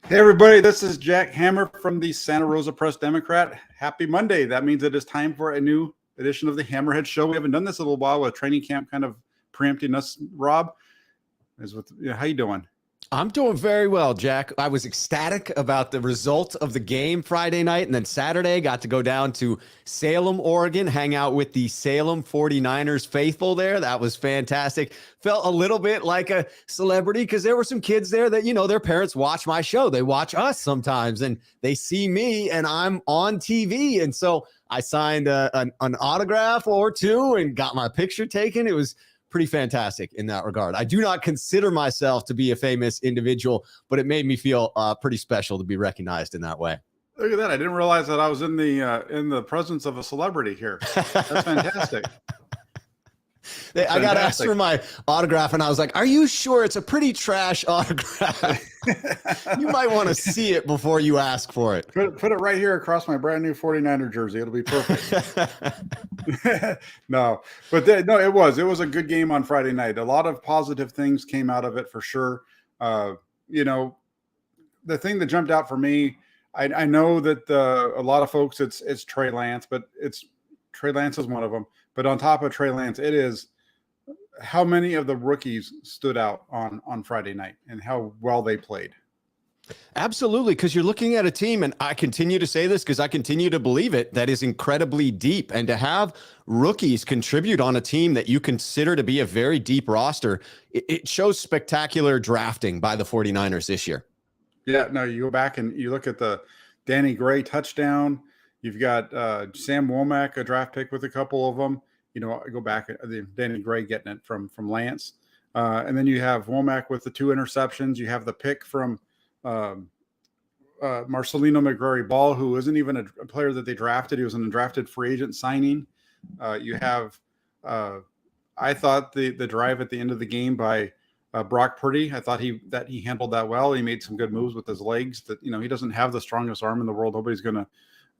Hey everybody, this is Jack Hammer from the Santa Rosa Press Democrat. Happy Monday. That means it is time for a new edition of the HammerHeads Show. We haven't done this in a little while with training camp kind of preempting us, Rob. How you doing? I'm doing very well, Jack. I was ecstatic about the result of the game Friday night, and then Saturday got to go down to Salem, Oregon, hang out with the Salem 49ers faithful there. That was fantastic. Felt a little bit like a celebrity because there were some kids there that, their parents watch my show. They watch us sometimes, and they see me, and I'm on TV. And so I signed an autograph or two and got my picture taken. It was pretty fantastic in that regard. I do not consider myself to be a famous individual, but it made me feel pretty special to be recognized in that way. Look at that. I didn't realize that I was in the presence of a celebrity here. That's fantastic. I got asked for my autograph, and I was like, are you sure? It's a pretty trash autograph. You might want to see it before you ask for it. Put it right here across my brand new 49er jersey. It'll be perfect. It was a good game on Friday night. A lot of positive things came out of it for sure. The thing that jumped out for me, I know that a lot of folks, it's Trey Lance, but Trey Lance is one of them. But on top of Trey Lance, it is how many of the rookies stood out on Friday night and how well they played. Absolutely, because you're looking at a team, and I continue to say this because I continue to believe it, that is incredibly deep. And to have rookies contribute on a team that you consider to be a very deep roster, it shows spectacular drafting by the 49ers this year. Yeah, no, you go back and you look at the Danny Gray touchdown. You've got Sam Womack, a draft pick with a couple of them. Go back the Danny Gray getting it from Lance. And then you have Womack with the 2 interceptions. You have the pick from Marcelino McGrory Ball, who isn't even a player that they drafted. He was an undrafted free agent signing. You have, I thought the drive at the end of the game by Brock Purdy. I thought he handled that well. He made some good moves with his legs. That he doesn't have the strongest arm in the world. Nobody's going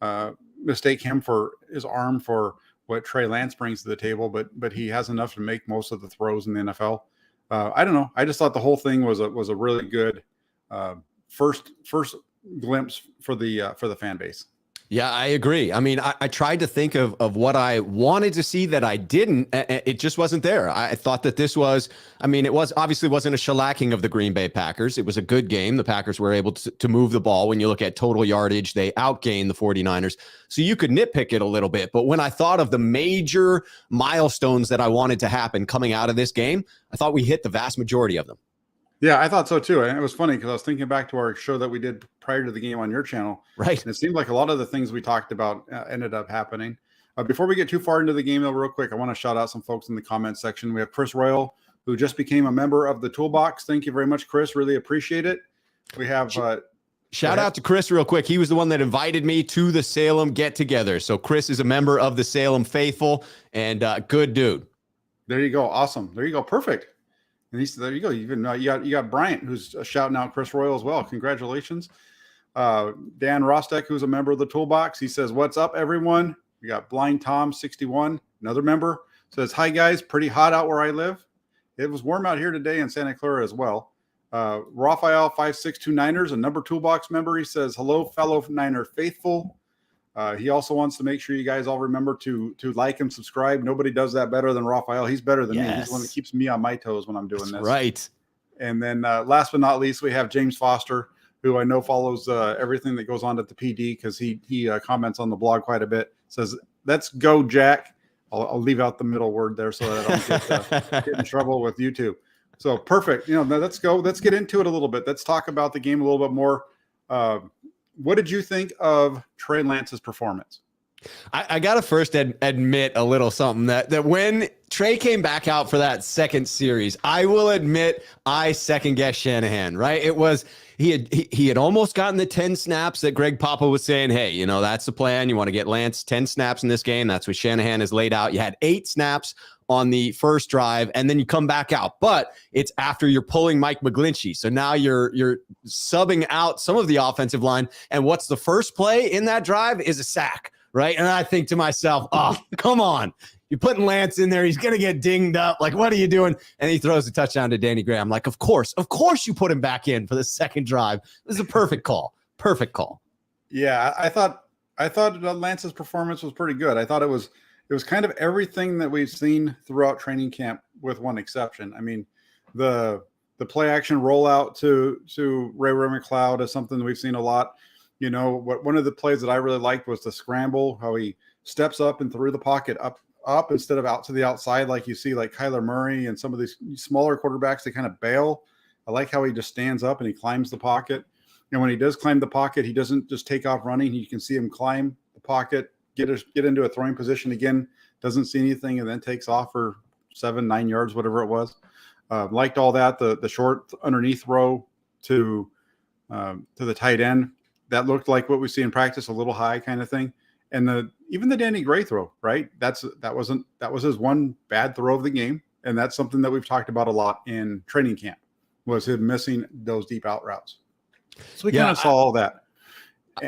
to mistake him for his arm for what Trey Lance brings to the table, but he has enough to make most of the throws in the NFL. I don't know. I just thought the whole thing was a really good first glimpse for the fan base. Yeah, I agree. I mean, I tried to think of what I wanted to see that I didn't. It just wasn't there. I thought that this was, it obviously wasn't a shellacking of the Green Bay Packers. It was a good game. The Packers were able to move the ball. When you look at total yardage, they outgained the 49ers. So you could nitpick it a little bit. But when I thought of the major milestones that I wanted to happen coming out of this game, I thought we hit the vast majority of them. Yeah, I thought so too. And it was funny because I was thinking back to our show that we did prior to the game on your channel. Right. And it seemed like a lot of the things we talked about ended up happening. Before we get too far into the game, though, real quick, I want to shout out some folks in the comment section. We have Chris Royal, who just became a member of the Toolbox. Thank you very much, Chris. Really appreciate it. We have... Shout out to Chris real quick. He was the one that invited me to the Salem get-together. So Chris is a member of the Salem faithful and good dude. There you go. Awesome. There you go. Perfect. And there you go. Even you got Bryant, who's shouting out Chris Royal as well. Congratulations. Dan Rostek, who's a member of the Toolbox. He says, "What's up, everyone?" We got Blind Tom 61, another member. Says, "Hi guys, pretty hot out where I live. It was warm out here today in Santa Clara as well." Raphael 5629ers, a number Toolbox member. He says, "Hello, fellow Niner faithful." He also wants to make sure you guys all remember to like and subscribe. Nobody does that better than Raphael. He's better than me. He's the one that keeps me on my toes when I'm doing this. Right. And then last but not least, we have James Foster, who I know follows everything that goes on at the PD because he comments on the blog quite a bit. Says, "Let's go, Jack." I'll leave out the middle word there so that I don't get in trouble with YouTube. So perfect. Let's go. Let's get into it a little bit. Let's talk about the game a little bit more. What did you think of Trey Lance's performance? I got to first admit a little something that when Trey came back out for that second series, I will admit I second guessed Shanahan, right? It was he had almost gotten the 10 snaps that Greg Papa was saying, hey, that's the plan. You want to get Lance 10 snaps in this game. That's what Shanahan has laid out. You had 8 snaps on the first drive, and then you come back out. But it's after you're pulling Mike McGlinchey. So now you're subbing out some of the offensive line. And what's the first play in that drive is a sack, right? And I think to myself, oh, come on. You're putting Lance in there. He's going to get dinged up. Like, what are you doing? And he throws a touchdown to Danny Gray. I'm like, of course you put him back in for the second drive. This is a perfect call. Perfect call. Yeah, I thought Lance's performance was pretty good. I thought it was kind of everything that we've seen throughout training camp, with one exception. I mean, the play action rollout to Ray McLeod is something that we've seen a lot. You know, one of the plays that I really liked was the scramble, how he steps up and threw the pocket up instead of out to the outside, like you see like Kyler Murray and some of these smaller quarterbacks, they kind of bail. I like how he just stands up and he climbs the pocket. And when he does climb the pocket, he doesn't just take off running. You can see him climb the pocket, get into a throwing position again, doesn't see anything, and then takes off for 7-9 yards, whatever it was. Liked all that. The short underneath throw to the tight end, that looked like what we see in practice, a little high kind of thing. And even the Danny Gray throw, right? That was his one bad throw of the game, and that's something that we've talked about a lot in training camp, was him missing those deep out routes. So we kind of saw all that.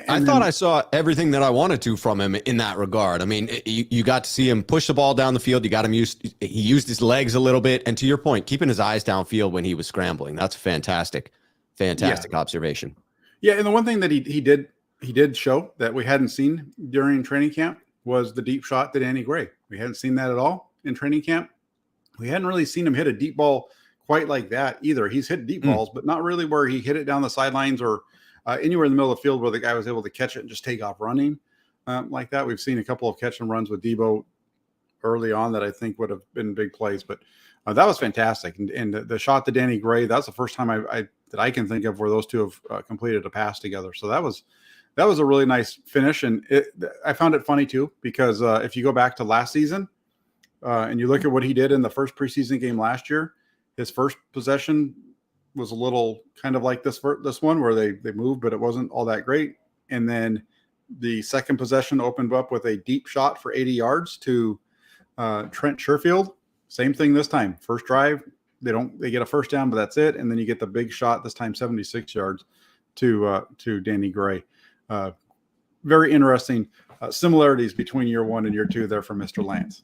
I thought I saw everything that I wanted to from him in that regard. I mean, you got to see him push the ball down the field. You got him he used his legs a little bit. And to your point, keeping his eyes downfield when he was scrambling. That's a fantastic observation. Yeah. And the one thing that he did show that we hadn't seen during training camp was the deep shot to Danny Gray. We hadn't seen that at all in training camp. We hadn't really seen him hit a deep ball quite like that either. He's hit deep balls, but not really where he hit it down the sidelines or anywhere in the middle of the field where the guy was able to catch it and just take off running like that. We've seen a couple of catch and runs with Deebo early on that I think would have been big plays, but that was fantastic. And the shot to Danny Gray, that's the first time that I can think of where those two have completed a pass together. So that was a really nice finish. And I found it funny too, because if you go back to last season and you look at what he did in the first preseason game last year, his first possession was a little kind of like this one where they moved, but it wasn't all that great. And then the second possession opened up with a deep shot for 80 yards to Trent Sherfield. Same thing this time. First drive, they get a first down, but that's it. And then you get the big shot, this time 76 yards to Danny Gray. Very interesting similarities between year one and year two there for Mr. Lance.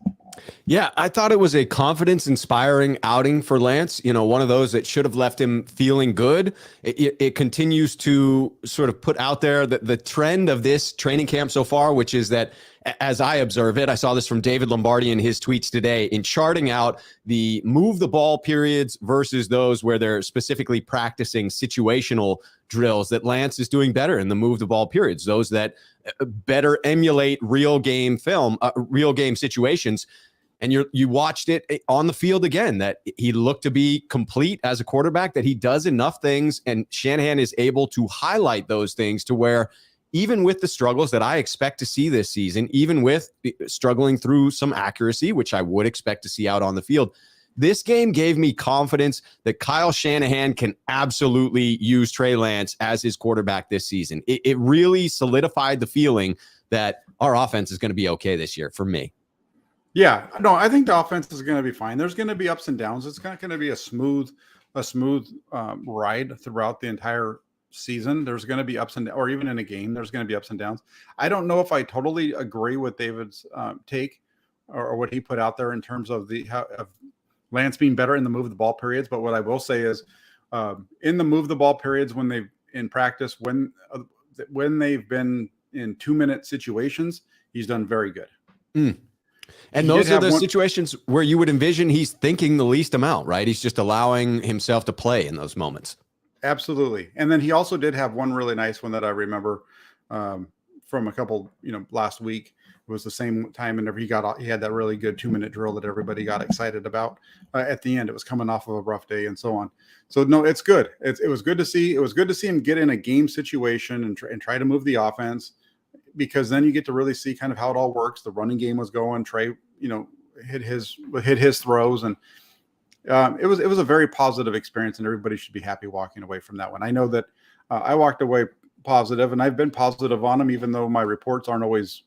Yeah, I thought it was a confidence-inspiring outing for Lance. You know, one of those that should have left him feeling good. It continues to sort of put out there the trend of this training camp so far, which is that, as I observe it, I saw this from David Lombardi in his tweets today, in charting out the move the ball periods versus those where they're specifically practicing situational drills, that Lance is doing better in the move the ball periods, those that better emulate real game film, real game situations. And you watched it on the field again, that he looked to be complete as a quarterback, that he does enough things, and Shanahan is able to highlight those things to where, even with the struggles that I expect to see this season, even with struggling through some accuracy, which I would expect to see out on the field, this game gave me confidence that Kyle Shanahan can absolutely use Trey Lance as his quarterback this season. It really solidified the feeling that our offense is going to be okay this year for me. Yeah, no, I think the offense is going to be fine. There's going to be ups and downs. It's not going to be a smooth ride throughout the entire season. There's going to be ups and, or even in a game, there's going to be ups and downs. I don't know if I totally agree with David's take or what he put out there in terms of of Lance being better in the move the ball periods. But what I will say is, in the move the ball periods, when they've in practice, when they've been in 2-minute situations, he's done very good. And those are the situations where you would envision he's thinking the least amount, right? He's just allowing himself to play in those moments. Absolutely. And then he also did have one really nice one that I remember from a couple, last week. It was the same time, and he had that really good 2-minute drill that everybody got excited about at the end. It was coming off of a rough day and so on. So no, it's good. It was good to see. It was good to see him get in a game situation and try to move the offense, because then you get to really see kind of how it all works. The running game was going. Trey, hit his throws, and it was a very positive experience, and everybody should be happy walking away from that one. I know that I walked away positive, and I've been positive on him, even though my reports aren't always,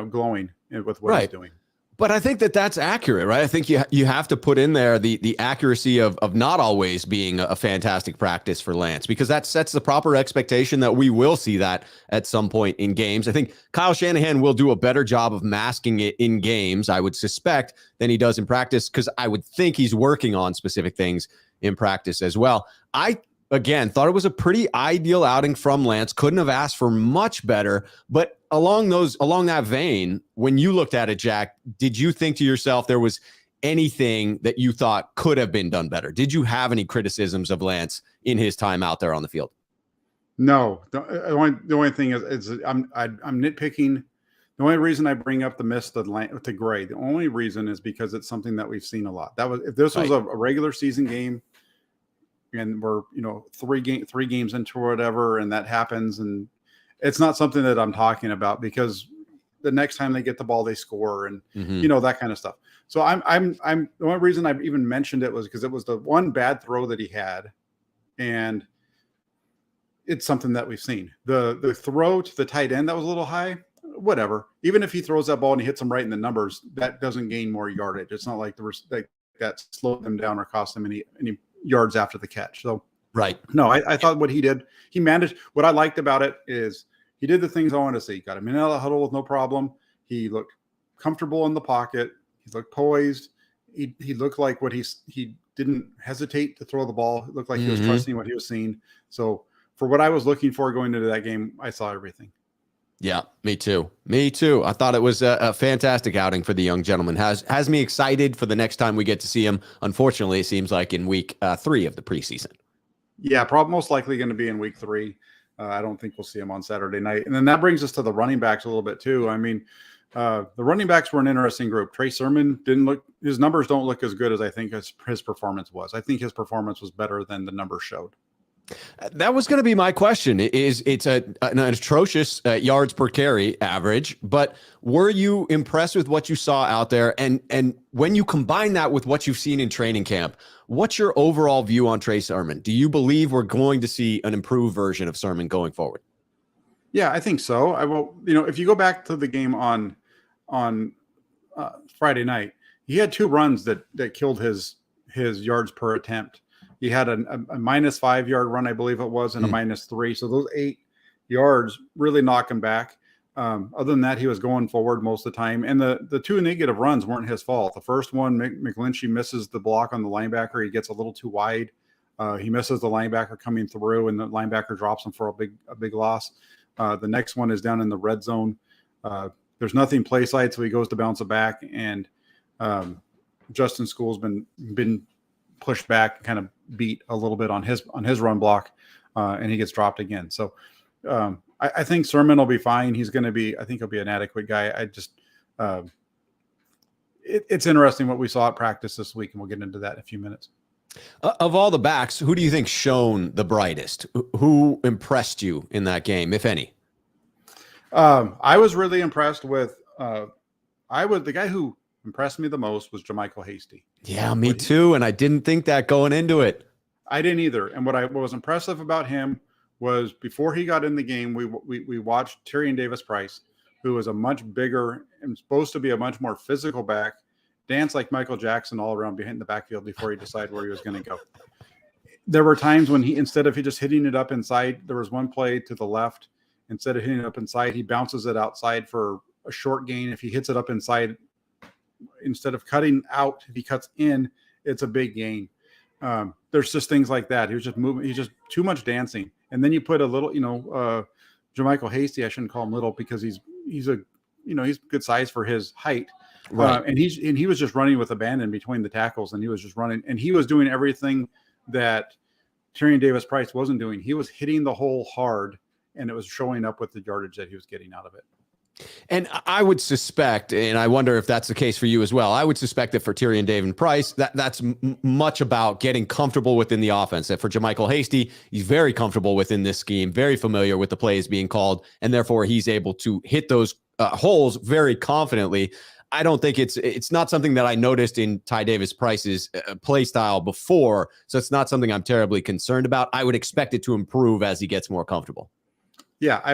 glowing with what he's doing. But I think that that's accurate, right? I think you have to put in there the accuracy of not always being a fantastic practice for Lance, because that sets the proper expectation that we will see that at some point in games. I think Kyle Shanahan will do a better job of masking it in games, I would suspect, than he does in practice, because I would think he's working on specific things in practice as well. I again, thought it was a pretty ideal outing from Lance. Couldn't have asked for much better. But along that vein, when you looked at it, Jack, did you think to yourself there was anything that you thought could have been done better? Did you have any criticisms of Lance in his time out there on the field? No. The only thing is I'm nitpicking. The only reason I bring up the miss to Gray, the only reason is because it's something that we've seen a lot. That was if this was a regular season game, and we're three games into or whatever, and that happens, and it's not something that I'm talking about, because the next time they get the ball, they score, and that kind of stuff. So I'm the only reason I even mentioned it was because it was the one bad throw that he had, and it's something that we've seen. The throw to the tight end that was a little high, whatever. Even if he throws that ball and he hits them right in the numbers, that doesn't gain more yardage. It's not like that slowed them down or cost them any yards after the catch. So right. No, I thought what he did, he managed. What I liked about it is he did the things I wanted to see. Got him in out of the huddle with no problem. He looked comfortable in the pocket. He looked poised. He looked like he didn't hesitate to throw the ball. It looked like he was trusting what he was seeing. So for what I was looking for going into that game, I saw everything. Yeah, me too. I thought it was a fantastic outing for the young gentleman. Has me excited for the next time we get to see him. Unfortunately, it seems like in week 3 of the preseason. Yeah, probably most likely going to be in week 3. I don't think we'll see him on Saturday night. And then that brings us to the running backs a little bit too. I mean, the running backs were an interesting group. Trey Sermon his numbers don't look as good as I think his performance was. I think his performance was better than the numbers showed. That was going to be my question. It's an atrocious yards per carry average, but were you impressed with what you saw out there? And when you combine that with what you've seen in training camp, what's your overall view on Trey Sermon? Do you believe we're going to see an improved version of Sermon going forward? Yeah, I think so. I will. If you go back to the game on Friday night, he had 2 runs that killed his yards per attempt. He had a -5 yard run, I believe it was, and a -3. So those 8 yards really knock him back. Other than that, he was going forward most of the time. And the 2 negative runs weren't his fault. The first one, McGlinchey misses the block on the linebacker. He gets a little too wide. He misses the linebacker coming through, and the linebacker drops him for a big loss. The next one is down in the red zone. There's nothing play side, so he goes to bounce it back. And Justin School's been pushed back, kind of beat a little bit on his run block, and he gets dropped again. So I think Sermon will be fine. I think he'll be an adequate guy. It's interesting what we saw at practice this week, and we'll get into that in a few minutes. Of all the backs, who do you think shone the brightest? Who impressed you in that game, if any? I was really impressed with the guy who impressed me the most was Jermichael Hasty. Yeah, me too. And I didn't think that going into it. I didn't either. And what was impressive about him was before he got in the game, we watched Tyrion Davis-Price, who was a much bigger and supposed to be a much more physical back, dance like Michael Jackson all around behind the backfield before he decided where he was going to go. There were times when instead of just hitting it up inside, there was one play to the left. Instead of hitting it up inside, he bounces it outside for a short gain. If he hits it up inside, instead of cutting out, if he cuts in, it's a big gain. There's just things like that. He was just moving. He's just too much dancing. And then you put a little, Jermichael Hasty, I shouldn't call him little because he's good size for his height. Right. And he was just running with abandon between the tackles, and he was just running, and he was doing everything that Tyrion Davis-Price wasn't doing. He was hitting the hole hard, and it was showing up with the yardage that he was getting out of it. And I would suspect, and I wonder if that's the case for you as well, I would suspect that for Tyrion Davis-Price, that's much about getting comfortable within the offense. That for Jermichael Hasty, he's very comfortable within this scheme, very familiar with the plays being called, and therefore he's able to hit those holes very confidently. I don't think it's not something that I noticed in Ty Davis-Price's play style before, so it's not something I'm terribly concerned about. I would expect it to improve as he gets more comfortable. Yeah,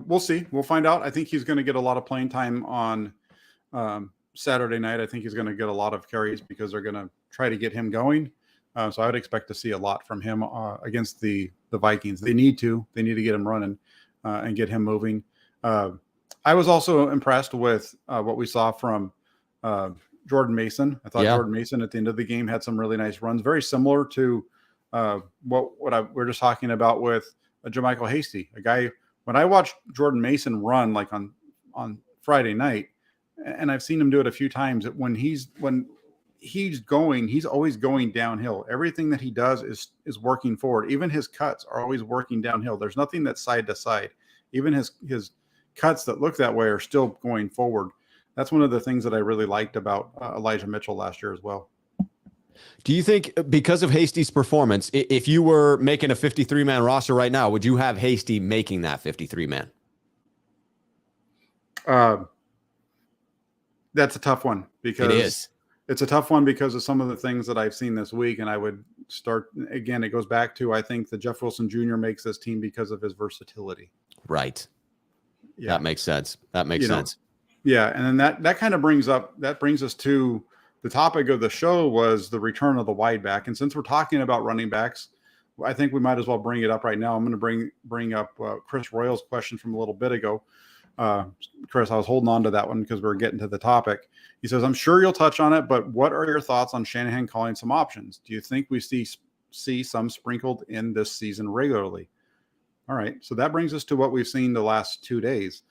we'll see. We'll find out. I think he's going to get a lot of playing time on Saturday night, I think he's going to get a lot of carries because they're going to try to get him going. So I would expect to see a lot from him against the Vikings. They need to get him running and get him moving. I was also impressed with what we saw from Jordan Mason. I thought Jordan Mason at the end of the game had some really nice runs, very similar to what we're just talking about with Jermichael Hasty, a guy. When I watched Jordan Mason run like on Friday night, and I've seen him do it a few times, when he's going, he's always going downhill. Everything that he does is working forward. Even his cuts are always working downhill. There's nothing that's side to side. Even his cuts that look that way are still going forward. That's one of the things that I really liked about Elijah Mitchell last year as well. Do you think because of Hasty's performance, if you were making a 53-man roster right now, would you have Hasty making that 53-man? That's a tough one because it is. It's a tough one because of some of the things that I've seen this week. And I would start again. It goes back to, I think that Jeff Wilson Jr. makes this team because of his versatility. Right. Yeah. That makes sense. That makes sense. Yeah. And then that kind of brings us to the topic of the show, was the return of the wide back. And since we're talking about running backs, I think we might as well bring it up right now. I'm going to bring up Chris Royals' question from a little bit ago. Chris, I was holding on to that one because we're getting to the topic. He says, I'm sure you'll touch on it, but what are your thoughts on Shanahan calling some options? Do you think we see some sprinkled in this season regularly? All right. So that brings us to what we've seen the last 2 days.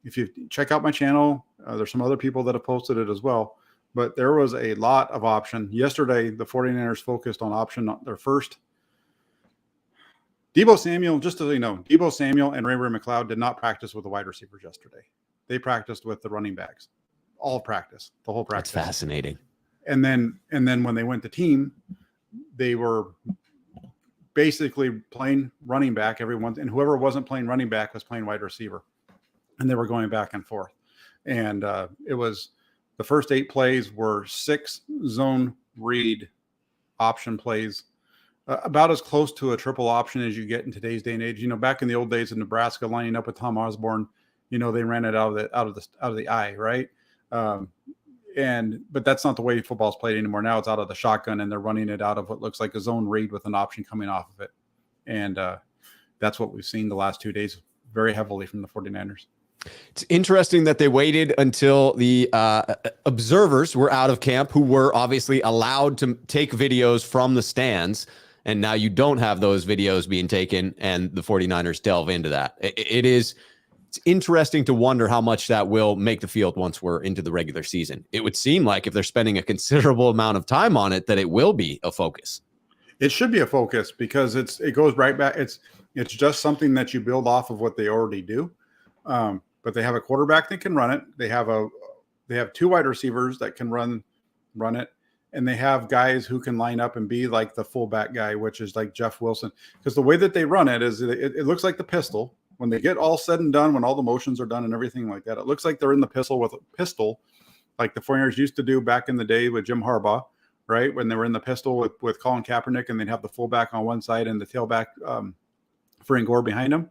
If you check out my channel, there's some other people that have posted it as well, but there was a lot of option. Yesterday, the 49ers focused on option, their first. Deebo Samuel, just so you know, Deebo Samuel and Ray McLeod did not practice with the wide receivers yesterday. They practiced with the running backs, all practice, the whole practice. That's fascinating. And then when they went to team, they were basically playing running back everyone, and whoever wasn't playing running back was playing wide receiver, and they were going back and forth. And it was the first 8 plays were 6 zone read option plays. About as close to a triple option as you get in today's day and age. You know, back in the old days in Nebraska, lining up with Tom Osborne, you know, they ran it out of the eye, right? But that's not the way football's played anymore. Now it's out of the shotgun, and they're running it out of what looks like a zone read with an option coming off of it. And that's what we've seen the last 2 days very heavily from the 49ers. It's interesting that they waited until the observers were out of camp, who were obviously allowed to take videos from the stands. And now you don't have those videos being taken, and the 49ers delve into that. It's interesting to wonder how much that will make the field once we're into the regular season. It would seem like if they're spending a considerable amount of time on it, that it will be a focus. It should be a focus because it goes right back. It's just something that you build off of what they already do. But they have a quarterback that can run it. They have 2 wide receivers that can run it. And they have guys who can line up and be like the fullback guy, which is like Jeff Wilson. Because the way that they run it is it looks like the pistol. When they get all said and done, when all the motions are done and everything like that, it looks like they're in the pistol with a pistol, like the 49ers used to do back in the day with Jim Harbaugh, right? When they were in the pistol with Colin Kaepernick, and they'd have the fullback on one side and the tailback Frank Gore behind him.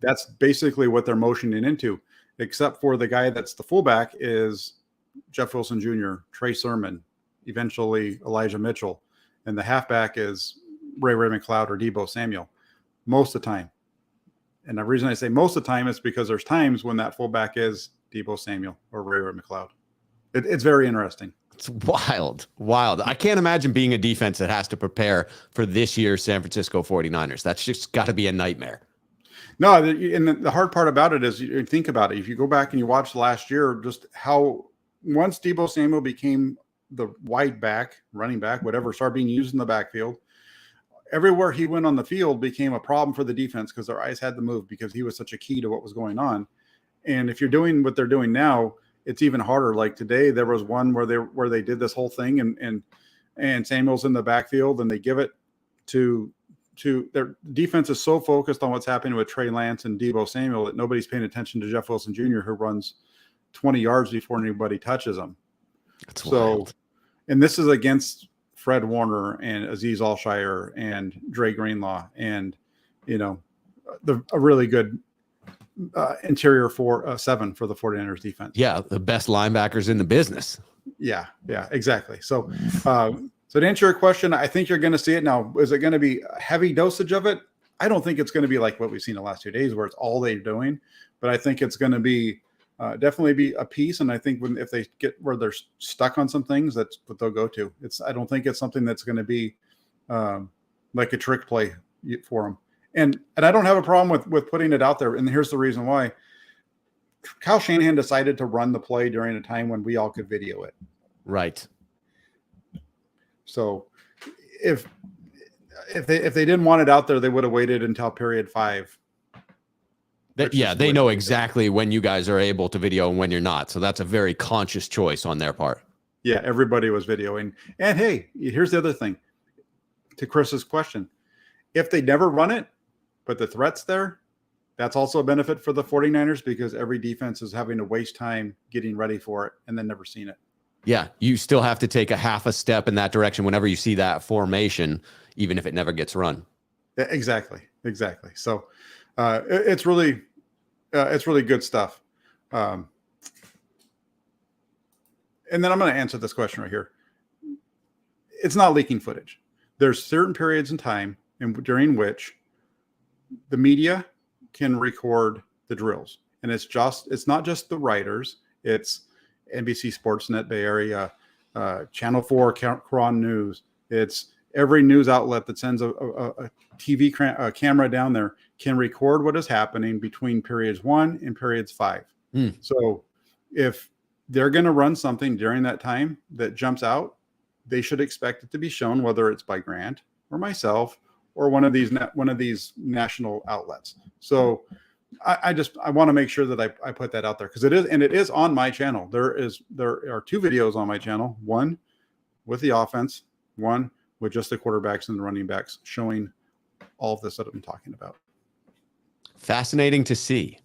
That's basically what they're motioning into, except for the guy that's the fullback is Jeff Wilson Jr., Trey Sermon, eventually Elijah Mitchell, and the halfback is Ray McLeod or Deebo Samuel most of the time. And the reason I say most of the time is because there's times when that fullback is Deebo Samuel or Ray McLeod. It's very interesting. It's wild. I can't imagine being a defense that has to prepare for this year's San Francisco 49ers. That's just got to be a nightmare. No, and the hard part about it is, you think about it. If you go back and you watch last year, just how once Deebo Samuel became the wide back, running back, whatever, started being used in the backfield, everywhere he went on the field became a problem for the defense because their eyes had to move because he was such a key to what was going on. And if you're doing what they're doing now, it's even harder. Like today, there was one where they did this whole thing and Samuel's in the backfield, and they give it to their defense is so focused on what's happening with Trey Lance and Deebo Samuel that nobody's paying attention to Jeff Wilson Jr., who runs 20 yards before anybody touches him. That's wild. And this is against Fred Warner and Azeez Alshire and Dre Greenlaw and, a really good interior 7 for the 49ers defense. Yeah, the best linebackers in the business. Yeah, exactly. So, so to answer your question, I think you're going to see it now. Is it going to be a heavy dosage of it? I don't think it's going to be like what we've seen the last 2 days, where it's all they're doing. But I think it's going to be definitely be a piece. And I think if they get where they're stuck on some things, that's what they'll go to. I don't think it's something that's going to be like a trick play for them. And I don't have a problem with putting it out there. And here's the reason why. Kyle Shanahan decided to run the play during a time when we all could video it. Right. So if they didn't want it out there, they would have waited until period 5. They know exactly when you guys are able to video and when you're not. So that's a very conscious choice on their part. Yeah, everybody was videoing. And hey, here's the other thing. To Chris's question, if they never run it, but the threat's there, that's also a benefit for the 49ers, because every defense is having to waste time getting ready for it and then never seen it. Yeah, you still have to take a half a step in that direction whenever you see that formation, even if it never gets run. Exactly. So it's really good stuff. And then I'm going to answer this question right here. It's not leaking footage. There's certain periods in time during which the media can record the drills, and it's not just the writers. It's NBC Sportsnet Bay Area, Channel 4 Cron News. It's every news outlet that sends a TV camera down there can record what is happening between periods 1 and periods 5. So if they're going to run something during that time that jumps out, they should expect it to be shown, whether it's by Grant or myself or one of these national outlets. So I want to make sure that I put that out there, because it is on my channel. There are 2 videos on my channel, one with the offense, one with just the quarterbacks and the running backs, showing all of this that I'm talking about. Fascinating to see.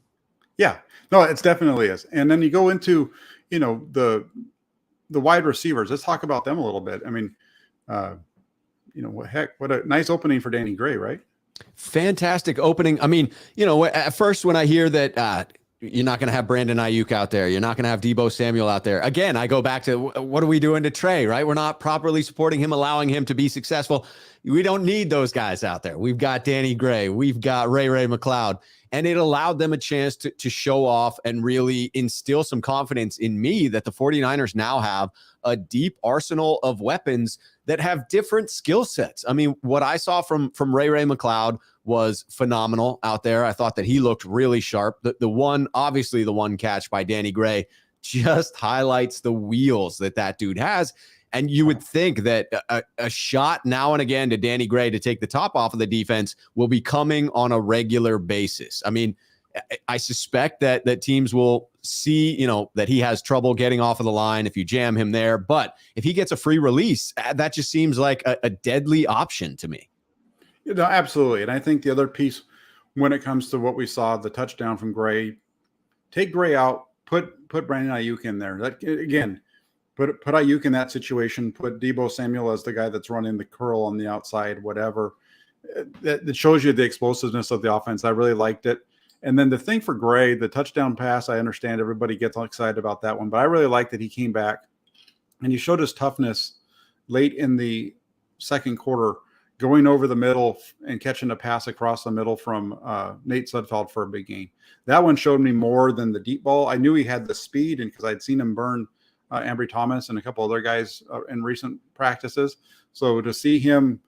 Yeah, no, it definitely is. And then you go into, the wide receivers. Let's talk about them a little bit. I mean, what a nice opening for Danny Gray, right? Fantastic opening. I mean, at first when I hear that you're not going to have Brandon Ayuk out there, you're not going to have Deebo Samuel out there, again, I go back to what are we doing to Trey, right? We're not properly supporting him, allowing him to be successful. We don't need those guys out there. We've got Danny Gray. We've got Ray McLeod. And it allowed them a chance to show off and really instill some confidence in me that the 49ers now have a deep arsenal of weapons that have different skill sets. I mean, what I saw from Ray McLeod was phenomenal out there. I thought that he looked really sharp. The one catch by Danny Gray just highlights the wheels that dude has. And you would think that a shot now and again to Danny Gray to take the top off of the defense will be coming on a regular basis. I mean, I suspect that teams will see, that he has trouble getting off of the line if you jam him there. But if he gets a free release, that just seems like a deadly option to me. Absolutely. And I think the other piece when it comes to what we saw, the touchdown from Gray, take Gray out, put Brandon Ayuk in there. That, again, Put Ayuk in that situation. Put Deebo Samuel as the guy that's running the curl on the outside, whatever. That shows you the explosiveness of the offense. I really liked it. And then the thing for Gray, the touchdown pass, I understand everybody gets all excited about that one, but I really liked that he came back and he showed his toughness late in the second quarter, going over the middle and catching a pass across the middle from Nate Sudfeld for a big gain. That one showed me more than the deep ball. I knew he had the speed, and because I'd seen him burn Ambry Thomas and a couple other guys in recent practices. So to see him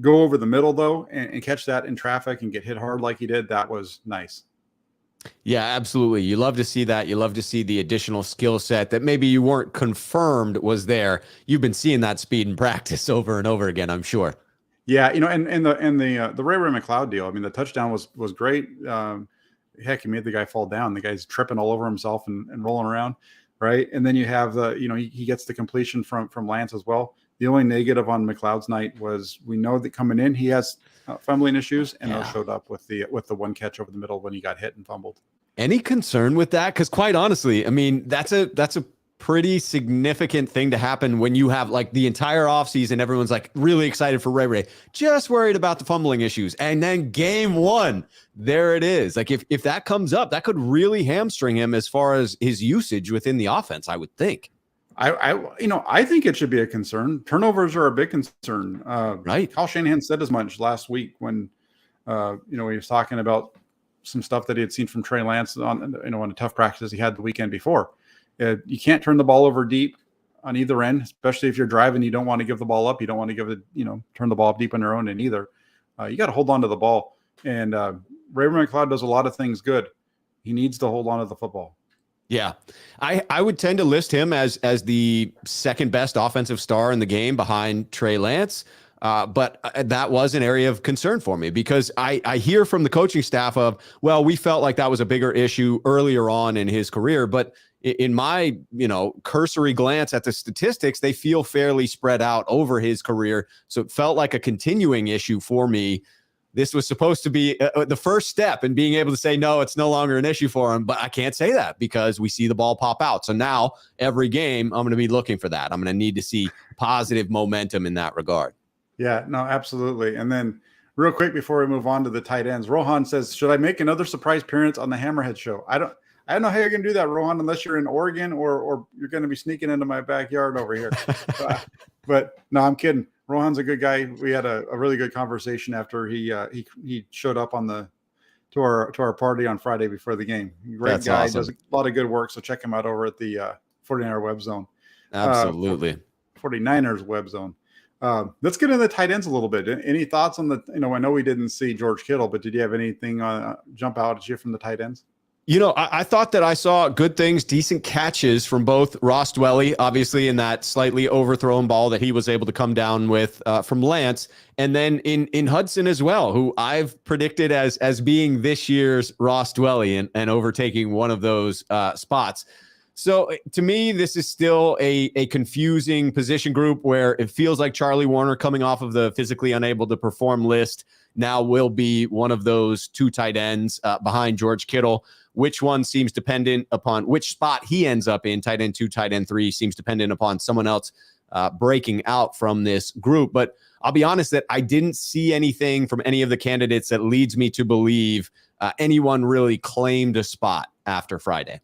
go over the middle, though, and catch that in traffic and get hit hard like he did, that was nice. Yeah, absolutely. You love to see that. You love to see the additional skill set that maybe you weren't confirmed was there. You've been seeing that speed in practice over and over again, I'm sure. Yeah, and the Ray McLeod deal. I mean, the touchdown was great. Heck, he made the guy fall down. The guy's tripping all over himself and rolling around. Right. And then you have he gets the completion from Lance as well. The only negative on McLeod's night was we know that coming in, he has fumbling issues, and those showed up with the one catch over the middle when he got hit and fumbled. Any concern with that? Because quite honestly, I mean, that's a pretty significant thing to happen when you have like the entire offseason, everyone's like really excited for Ray, just worried about the fumbling issues. And then game one, there it is. Like if that comes up, that could really hamstring him as far as his usage within the offense, I would think. I think it should be a concern. Turnovers are a big concern. Right. Kyle Shanahan said as much last week when, he was talking about some stuff that he had seen from Trey Lance on a tough practice he had the weekend before. You can't turn the ball over deep on either end, especially if you're driving. You don't want to give the ball up. You don't want to give it, turn the ball up deep on your own end either. You got to hold on to the ball. And Ray McLeod does a lot of things good. He needs to hold on to the football. Yeah, I would tend to list him as the second best offensive star in the game behind Trey Lance. But that was an area of concern for me because I hear from the coaching staff of, well, we felt like that was a bigger issue earlier on in his career. But in my, cursory glance at the statistics, they feel fairly spread out over his career. So it felt like a continuing issue for me. This was supposed to be the first step in being able to say, no, it's no longer an issue for him. But I can't say that because we see the ball pop out. So now every game, I'm going to be looking for that. I'm going to need to see positive momentum in that regard. Yeah, no, absolutely. And then real quick before we move on to the tight ends, Rohan says, should I make another surprise appearance on the Hammerhead Show? I don't know how you're going to do that, Rohan, unless you're in Oregon or you're going to be sneaking into my backyard over here. But no, I'm kidding. Rohan's a good guy. We had a really good conversation after he showed up to our party on Friday before the game. Great That's guy, awesome. does a lot of good work. So check him out over at the 49er Web Zone. Absolutely. 49ers Web Zone. Let's get into the tight ends a little bit. Any thoughts on I know we didn't see George Kittle, but did you have anything jump out at you from the tight ends? I thought that I saw good things, decent catches from both Ross Dwelly, obviously in that slightly overthrown ball that he was able to come down with from Lance, and then in Hudson as well, who I've predicted as being this year's Ross Dwelly and overtaking one of those spots. So to me, this is still a confusing position group where it feels like Charlie Warner coming off of the physically unable to perform list now will be one of those two tight ends behind George Kittle. Which one seems dependent upon which spot he ends up in, tight end 2, tight end 3, seems dependent upon someone else breaking out from this group. But I'll be honest that I didn't see anything from any of the candidates that leads me to believe anyone really claimed a spot after Friday.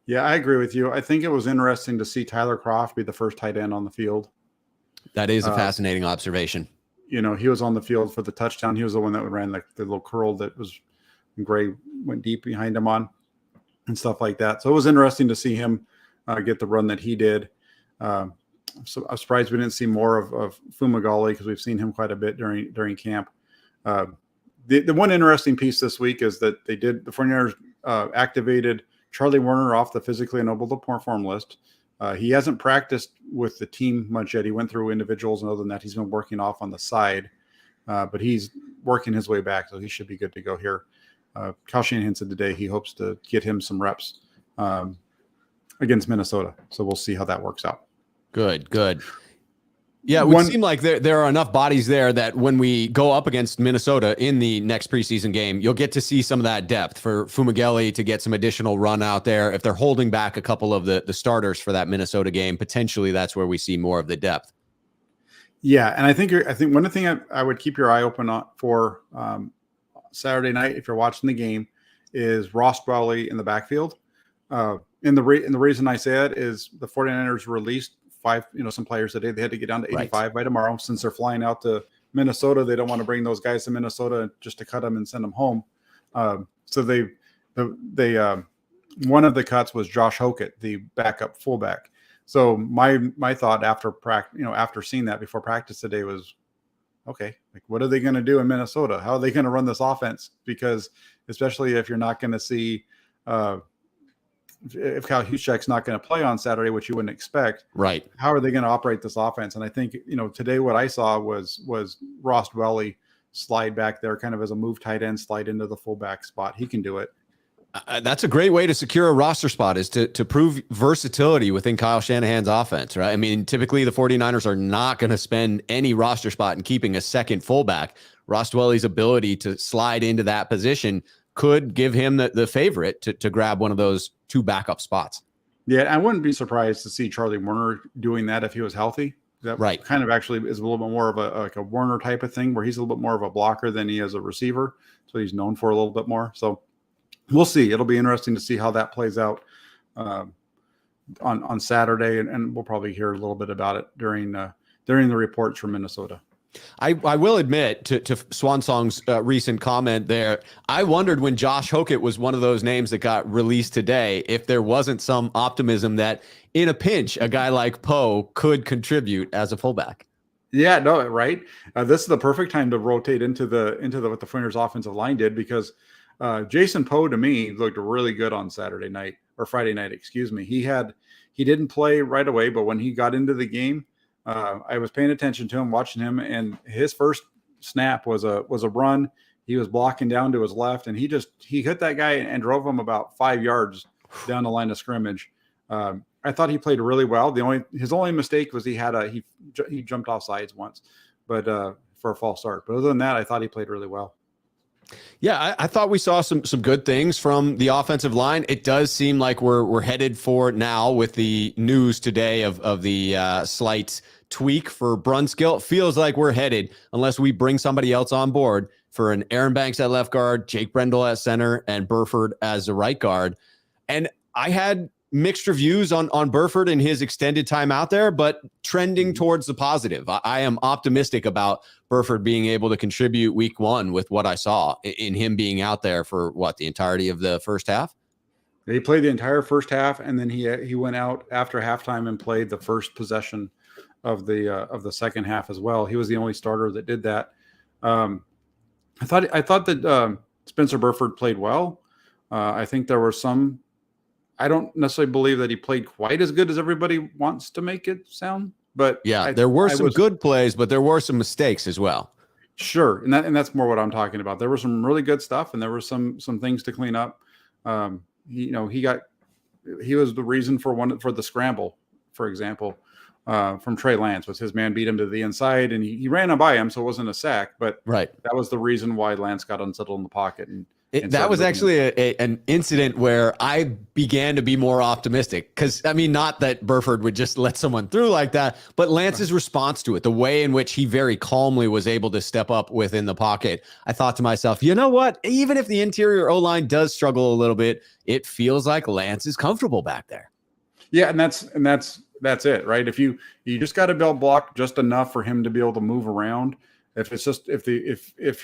Yeah, I agree with you. I think it was interesting to see Tyler Kroft be the first tight end on the field. That is a fascinating observation. He was on the field for the touchdown. He was the one that ran the little curl that was Gray went deep behind him on and stuff like that. So it was interesting to see him get the run that he did. So I'm surprised we didn't see more of Fumagalli because we've seen him quite a bit during camp. The one interesting piece this week is that the 49ers activated Charlie Warner off the physically unable to perform list. He hasn't practiced with the team much yet. He went through individuals, and other than that, he's been working off on the side. But he's working his way back, so he should be good to go here. Kyle Shanahan said today he hopes to get him some reps against Minnesota. So we'll see how that works out. Good. Yeah, it would seem like there are enough bodies there that when we go up against Minnesota in the next preseason game, you'll get to see some of that depth for Fumagalli to get some additional run out there. If they're holding back a couple of the starters for that Minnesota game, potentially that's where we see more of the depth. Yeah, and I think one thing I would keep your eye open for Saturday night if you're watching the game is Ross Dwelly in the backfield. And the reason I say it is the 49ers released some players today. They had to get down to 85 by tomorrow since they're flying out to Minnesota. They don't want to bring those guys to Minnesota just to cut them and send them home. So they one of the cuts was Josh Hokett, the backup fullback. So my thought after seeing that before practice today was, okay, like what are they going to do in Minnesota? How are they going to run this offense? Because especially if you're not going to see if Kyle Juszczyk's not going to play on Saturday, which you wouldn't expect, right? How are they going to operate this offense? And I think today what I saw was Ross Dwelly slide back there, kind of as a move tight end, slide into the fullback spot. He can do it. That's a great way to secure a roster spot, is to prove versatility within Kyle Shanahan's offense, right? I mean, typically the 49ers are not going to spend any roster spot in keeping a second fullback. Ross Dwelly's ability to slide into that position could give him the favorite to grab one of those two backup spots. Yeah, I wouldn't be surprised to see Charlie Warner doing that if he was healthy. That Right. kind of actually is a little bit more of a Warner type of thing, where he's a little bit more of a blocker than he is a receiver. So he's known for a little bit more. So we'll see. It'll be interesting to see how that plays out uh, on Saturday, and we'll probably hear a little bit about it during the reports from Minnesota. I will admit to Swansong's recent comment there, I wondered when Josh Hokett was one of those names that got released today, if there wasn't some optimism that in a pinch, a guy like Poe could contribute as a fullback. Yeah, no, right. This is the perfect time to rotate into what the Flyers offensive line did, because Jason Poe to me looked really good on Saturday night or Friday night, excuse me. He didn't play right away, but when he got into the game, I was paying attention to him, watching him, and his first snap was a run. He was blocking down to his left, and he hit that guy and drove him about 5 yards down the line of scrimmage. I thought he played really well. His only mistake was he jumped off sides once, but for a false start. But other than that, I thought he played really well. Yeah, I thought we saw some good things from the offensive line. It does seem like we're headed for now with the news today of the slight tweak for Brunskill. It feels like we're headed, unless we bring somebody else on board, for an Aaron Banks at left guard, Jake Brendel at center, and Burford as the right guard. And I had mixed reviews on Burford and his extended time out there, but trending towards the positive. I am optimistic about Burford being able to contribute week one with what I saw in him being out there for the entirety of the first half. He played the entire first half, and then he went out after halftime and played the first possession of the second half as well. He was the only starter that did that. I thought that Spencer Burford played well. I think there were some. I don't necessarily believe that he played quite as good as everybody wants to make it sound, but yeah, there were some good plays, but there were some mistakes as well. Sure, and that's more what I'm talking about. There were some really good stuff, and there were some things to clean up. He was the reason for the scramble, for example, from Trey Lance. Was his man beat him to the inside, and he ran him by him, so it wasn't a sack, but right, that was the reason why Lance got unsettled in the pocket. And that was actually an incident where I began to be more optimistic, because, I mean, not that Burford would just let someone through like that, but Lance's response to it, the way in which he very calmly was able to step up within the pocket. I thought to myself, you know what? Even if the interior O-line does struggle a little bit, it feels like Lance is comfortable back there. Yeah, and that's it, right? If you just got to build block just enough for him to be able to move around. If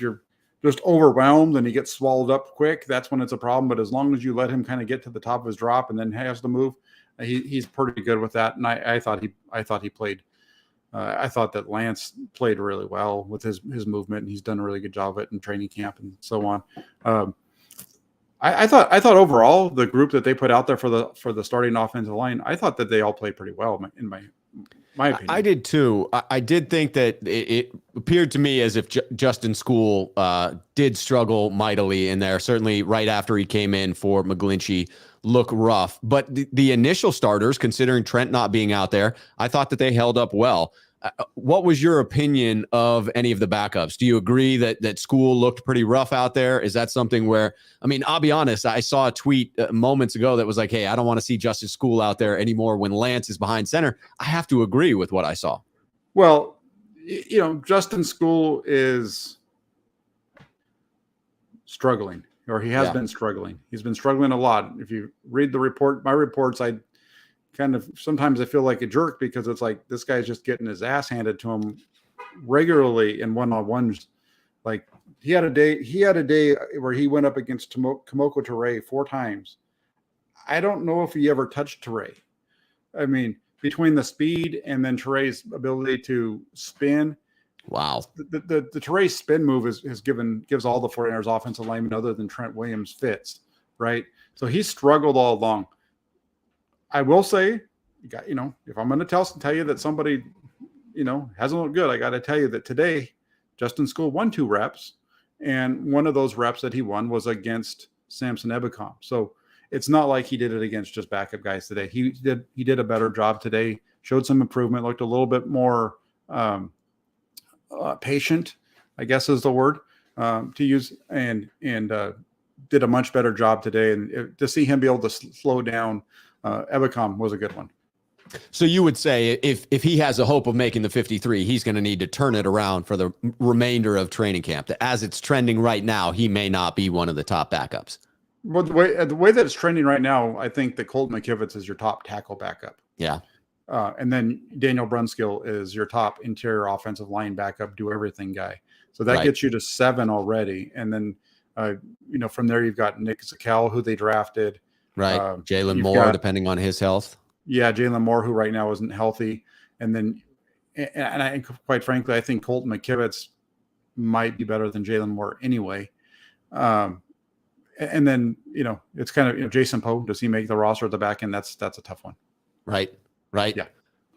you're just overwhelmed and he gets swallowed up quick, that's when it's a problem. But as long as you let him kind of get to the top of his drop and then has to move, he's pretty good with that. And I thought he played. I thought that Lance played really well with his movement, and he's done a really good job of it in training camp and so on. I thought overall the group that they put out there for the starting offensive line, I thought that they all played pretty well in my opinion. I did too. I did think that it appeared to me as if Justin School did struggle mightily in there. Certainly right after he came in for McGlinchey, look rough. But the initial starters, considering Trent not being out there, I thought that they held up well. What was your opinion of any of the backups? Do you agree that School looked pretty rough out there? Is that something where, I mean, I'll be honest, I saw a tweet moments ago that was like, hey, I don't want to see Justin School out there anymore when Lance is behind center. I have to agree with what I saw. Well, Justin School is struggling, or he has been struggling. He's been struggling a lot. If you read my reports, sometimes I feel like a jerk, because it's like this guy's just getting his ass handed to him regularly in one-on-ones. Like he had a day where he went up against Tomoko Ture 4 times. I don't know if he ever touched Ture. I mean, between the speed and then Ture's ability to spin. Wow. The Ture spin move gives all the 49ers offensive linemen other than Trent Williams fits, right? So he struggled all along. I will say, if I'm going to tell you that somebody, hasn't looked good, I got to tell you that today, Justin School won 2 reps, and one of those reps that he won was against Samson Ebicom. So it's not like he did it against just backup guys today. He did a better job today, showed some improvement, looked a little bit more patient, I guess is the word to use, and did a much better job today. And to see him be able to slow down Ebicom was a good one. So you would say if he has a hope of making the 53, he's going to need to turn it around for the remainder of training camp. As it's trending right now, he may not be one of the top backups. Well, the way that it's trending right now, I think that Colton McKivitz is your top tackle backup. Yeah. And then Daniel Brunskill is your top interior offensive line backup, do everything guy. So that gets you to 7 already. And then, from there, you've got Nick Zakel, who they drafted. Right. Jalen Moore, depending on his health. Yeah, Jalen Moore, who right now isn't healthy. And then, quite frankly, I think Colton McKivitz might be better than Jalen Moore anyway. And then, it's kind of, Jason Poe, does he make the roster at the back end? That's a tough one. Right. Yeah.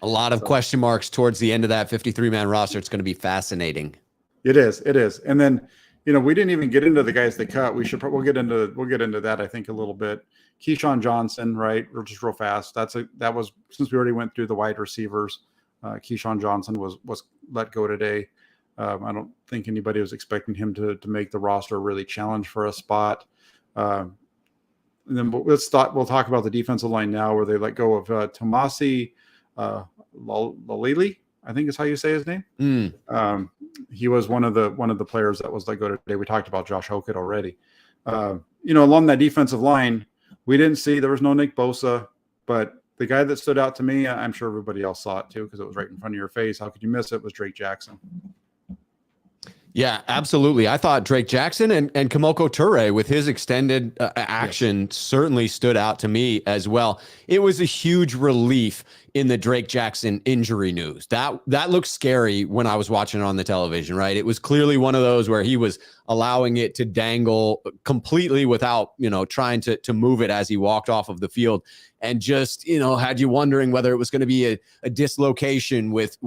A lot of question marks towards the end of that 53-man roster. It's going to be fascinating. It is. And then, we didn't even get into the guys they cut. We'll get into that, I think, a little bit. Keyshawn Johnson, right? Just real fast. That was since we already went through the wide receivers. Keyshawn Johnson was let go today. I don't think anybody was expecting him to make the roster, really challenge for a spot. And then we'll talk about the defensive line now, where they let go of Tomasi Lalili, I think is how you say his name. He was one of the players that was let go today. We talked about Josh Hokett already. Along that defensive line, there was no Nick Bosa, but the guy that stood out to me, I'm sure everybody else saw it too, because it was right in front of your face. How could you miss it? Was Drake Jackson. Yeah, absolutely. I thought Drake Jackson and Kamoko Toure with his extended action certainly stood out to me as well. It was a huge relief in the Drake Jackson injury news. That looked scary when I was watching it on the television, right? It was clearly one of those where he was allowing it to dangle completely without, trying to move it as he walked off of the field. And just, had you wondering whether it was going to be a dislocation with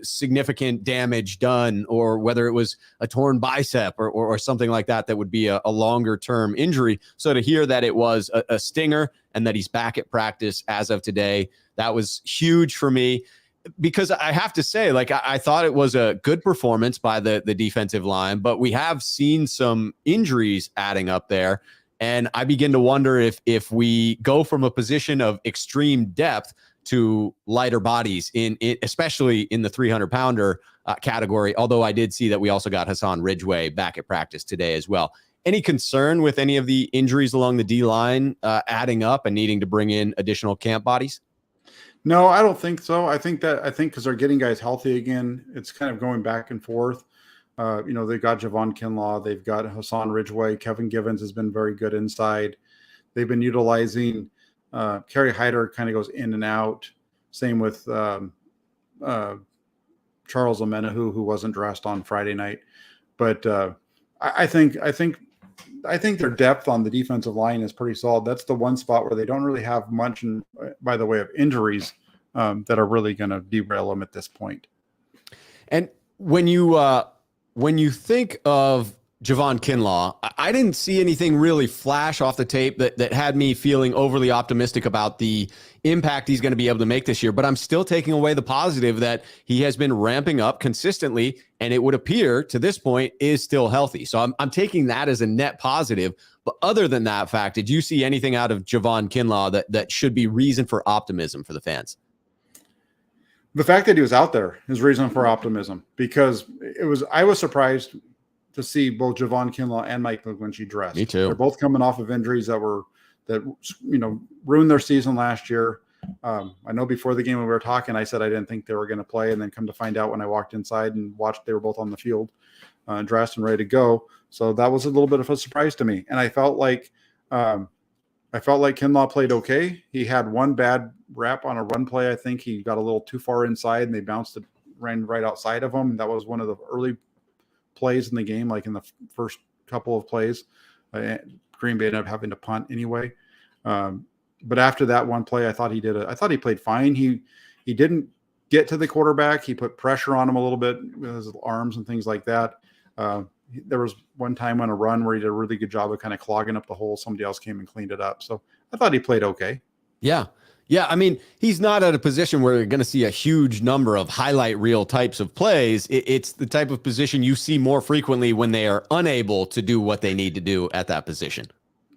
significant damage done, or whether it was a torn bicep or something like that would be a longer term injury. So to hear that it was a stinger and that he's back at practice as of today, that was huge for me, because I have to say, I thought it was a good performance by the defensive line, but we have seen some injuries adding up there. And I begin to wonder if we go from a position of extreme depth to lighter bodies, especially in the 300-pounder category, although I did see that we also got Hassan Ridgeway back at practice today as well. Any concern with any of the injuries along the D-line adding up and needing to bring in additional camp bodies? No, I don't think so. I think because they're getting guys healthy again, it's kind of going back and forth. They've got Javon Kinlaw, they've got Hassan Ridgeway, Kevin Givens has been very good inside. They've been utilizing Kerry Hyder, kind of goes in and out. Same with Charles Omenahu, who wasn't dressed on Friday night. But I think their depth on the defensive line is pretty solid. That's the one spot where they don't really have much by the way of injuries that are really going to derail them at this point. And when you think of Javon Kinlaw, I didn't see anything really flash off the tape that had me feeling overly optimistic about the impact he's going to be able to make this year. But I'm still taking away the positive that he has been ramping up consistently, and it would appear to this point is still healthy. So I'm taking that as a net positive. But other than that fact, did you see anything out of Javon Kinlaw that should be reason for optimism for the fans? The fact that he was out there is reason for optimism, because I was surprised to see both Javon Kinlaw and Mike McGlinchey dressed. Me too. They're both coming off of injuries that ruined their season last year. I know before the game when we were talking, I said I didn't think they were going to play, and then come to find out when I walked inside and watched, they were both on the field, dressed and ready to go. So that was a little bit of a surprise to me, and I felt like Kinlaw played okay. He had one bad wrap on a run play. I think he got a little too far inside, and they bounced it, ran right outside of him. That was one of the early plays in the game, like in the first couple of plays. Green Bay ended up having to punt anyway. But after that one play, I thought he played fine. He didn't get to the quarterback. He put pressure on him a little bit with his arms and things like that. There was one time on a run where he did a really good job of kind of clogging up the hole. Somebody else came and cleaned it up. So I thought he played okay. Yeah. I mean, he's not at a position where you're going to see a huge number of highlight reel types of plays. It's the type of position you see more frequently when they are unable to do what they need to do at that position.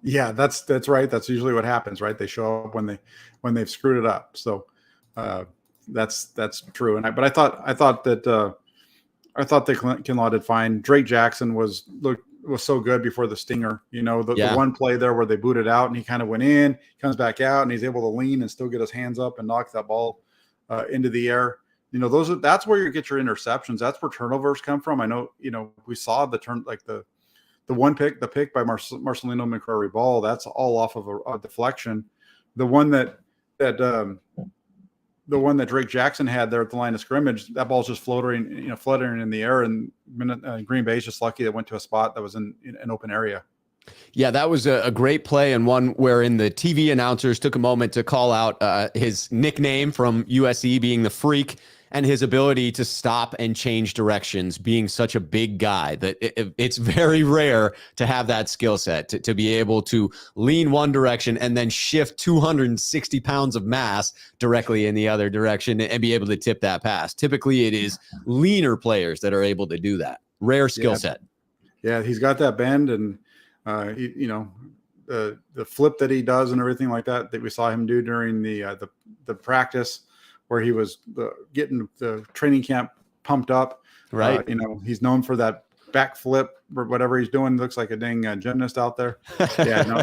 Yeah, that's right. That's usually what happens, right? They show up when they've screwed it up. So uh, that's true. But I thought that Kinlaw did fine. Drake Jackson was so good before the stinger. The one play there where they booted out and he kind of went in, comes back out, and he's able to lean and still get his hands up and knock that ball into the air. That's where you get your interceptions. That's where turnovers come from. I know, we saw the pick by Marcelino McCrary ball. That's all off of a deflection. The one that Drake Jackson had there at the line of scrimmage, that ball's just fluttering in the air, and Green Bay's just lucky that went to a spot that was in an open area. Yeah, that was a great play, and one wherein the TV announcers took a moment to call out his nickname from USC being the Freak, and his ability to stop and change directions, being such a big guy that it's very rare to have that skill set to be able to lean one direction and then shift 260 pounds of mass directly in the other direction and be able to tip that pass. Typically, it is leaner players that are able to do that. Rare skill set. Yeah, he's got that bend, and the flip that he does and everything like that we saw him do during the practice, where he was getting the training camp pumped up. Right. He's known for that back flip or whatever he's doing. Looks like a dang gymnast out there. Yeah, no,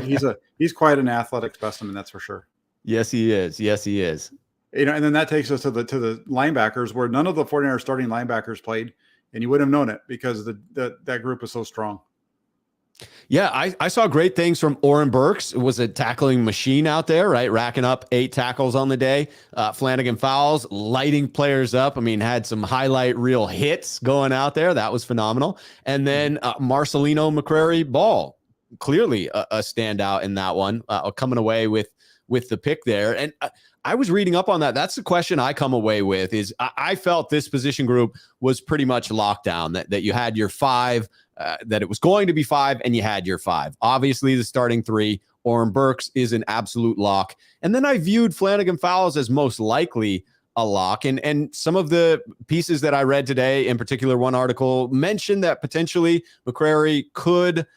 he's quite an athletic specimen, that's for sure. Yes, he is. Yes, he is. And then that takes us to the linebackers, where none of the 49ers starting linebackers played, and you wouldn't have known it because that group is so strong. Yeah, I saw great things from Oren Burks. It was a tackling machine out there, right? Racking up 8 tackles on the day. Flanagan Fowles, lighting players up. I mean, had some highlight reel hits going out there. That was phenomenal. And then Marcelino McCrary Ball, clearly a standout in that one, coming away with the pick there. And I was reading up on that. That's the question I come away with is I felt this position group was pretty much locked down, that you had your 5, that it was going to be 5, and you had your 5. Obviously, the starting 3, Oren Burks is an absolute lock. And then I viewed Flanagan Fowles as most likely a lock. And some of the pieces that I read today, in particular, one article mentioned that potentially McCrary could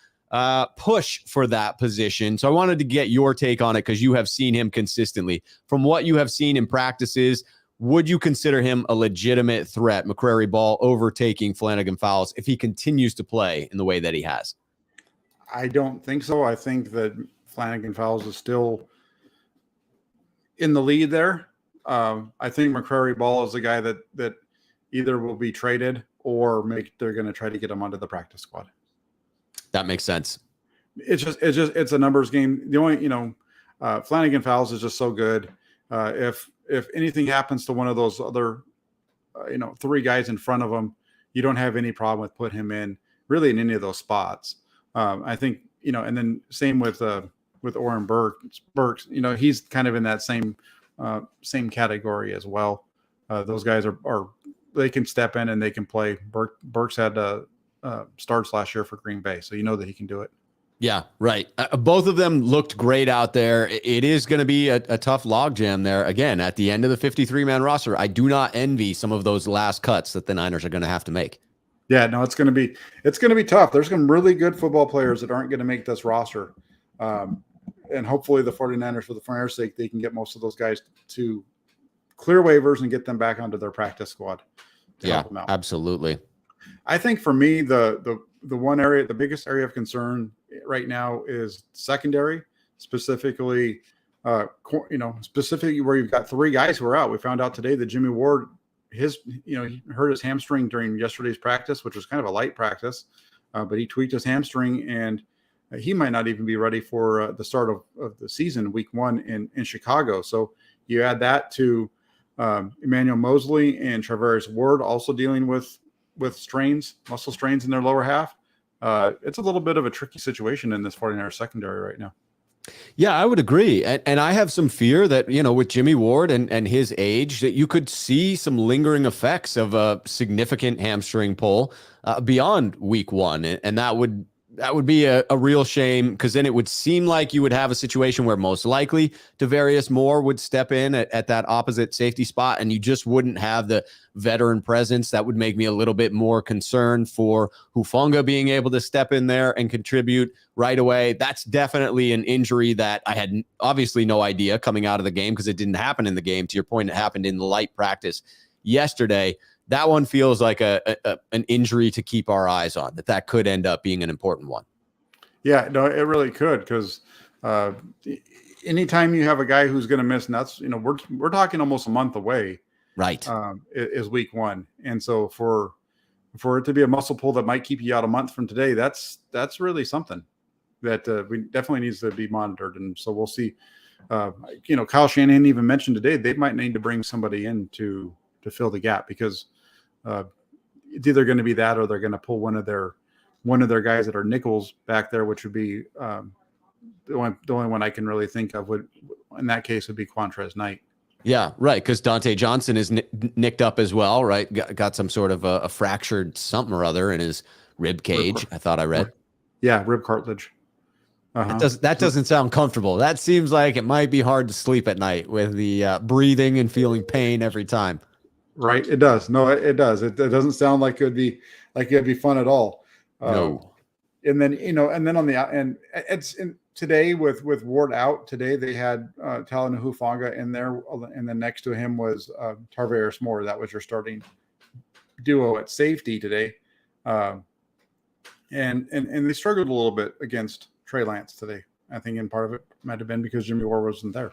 push for that position. So I wanted to get your take on it because you have seen him consistently. From what you have seen in practices, would you consider him a legitimate threat, McCrary Ball, overtaking Flanagan Fowles if he continues to play in the way that he has? I don't think so. I think that Flanagan Fowles is still in the lead there. I think McCrary Ball is the guy that either will be traded or they're going to try to get him onto the practice squad. That makes sense. It's a numbers game. The only, Flanagan Fowles is just so good. If anything happens to one of those other, 3 guys in front of him, you don't have any problem with putting him in really in any of those spots. I think, and then same with Oren Burks, he's kind of in that same category as well. Those guys are they can step in and they can play. Burks had starts last year for Green Bay, so that he can do it. Yeah, right. Both of them looked great out there. It is going to be a tough logjam there. Again, at the end of the 53-man roster, I do not envy some of those last cuts that the Niners are going to have to make. Yeah, no, it's going to be tough. There's some really good football players that aren't going to make this roster. And hopefully the 49ers, for the 49ers' sake, they can get most of those guys to clear waivers and get them back onto their practice squad. Yeah, absolutely. I think for me, the one area, the biggest area of concern right now is secondary, specifically where you've got 3 guys who are out. We found out today that Jimmy Ward, he hurt his hamstring during yesterday's practice, which was kind of a light practice, but he tweaked his hamstring, and he might not even be ready for the start of the season, week 1 in Chicago. So you add that to Emmanuel Mosley and Travaris Ward also dealing with muscle strains in their lower half. It's a little bit of a tricky situation in this 49ers secondary right now. Yeah, I would agree. And I have some fear that, with Jimmy Ward and his age, that you could see some lingering effects of a significant hamstring pull beyond week 1. And that would That would be a real shame, because then it would seem like you would have a situation where most likely Tavarius Moore would step in at that opposite safety spot, and you just wouldn't have the veteran presence. That would make me a little bit more concerned for Hufanga being able to step in there and contribute right away. That's definitely an injury that I had obviously no idea coming out of the game, because it didn't happen in the game. To your point, it happened in the light practice yesterday. That one feels like an injury to keep our eyes on, that could end up being an important one. Yeah, no, it really could, because anytime you have a guy who's going to miss, and that's, we're talking almost a month away, right? Is week 1, and so for it to be a muscle pull that might keep you out a month from today, that's really something that we definitely needs to be monitored, and so we'll see. Kyle Shanahan even mentioned today they might need to bring somebody in to fill the gap, because it's either going to be that, or they're going to pull one of their guys that are nickels back there, which would be the only one I can really think of would, in that case, would be Quantrez Knight. Yeah, right, because Dante Johnson is nicked up as well, right? Got some sort of a fractured something or other in his rib cage, I thought I read. Yeah, rib cartilage. That doesn't sound comfortable. That seems like it might be hard to sleep at night with the breathing and feeling pain every time. Right, it does. No, it does. It doesn't sound like it'd be fun at all. No. And then on the end, today with Ward out today, they had Talon Hufanga in there, and then next to him was Tarvarius Moore. That was your starting duo at safety today, and they struggled a little bit against Trey Lance today. I think in part of it might have been because Jimmy Ward wasn't there.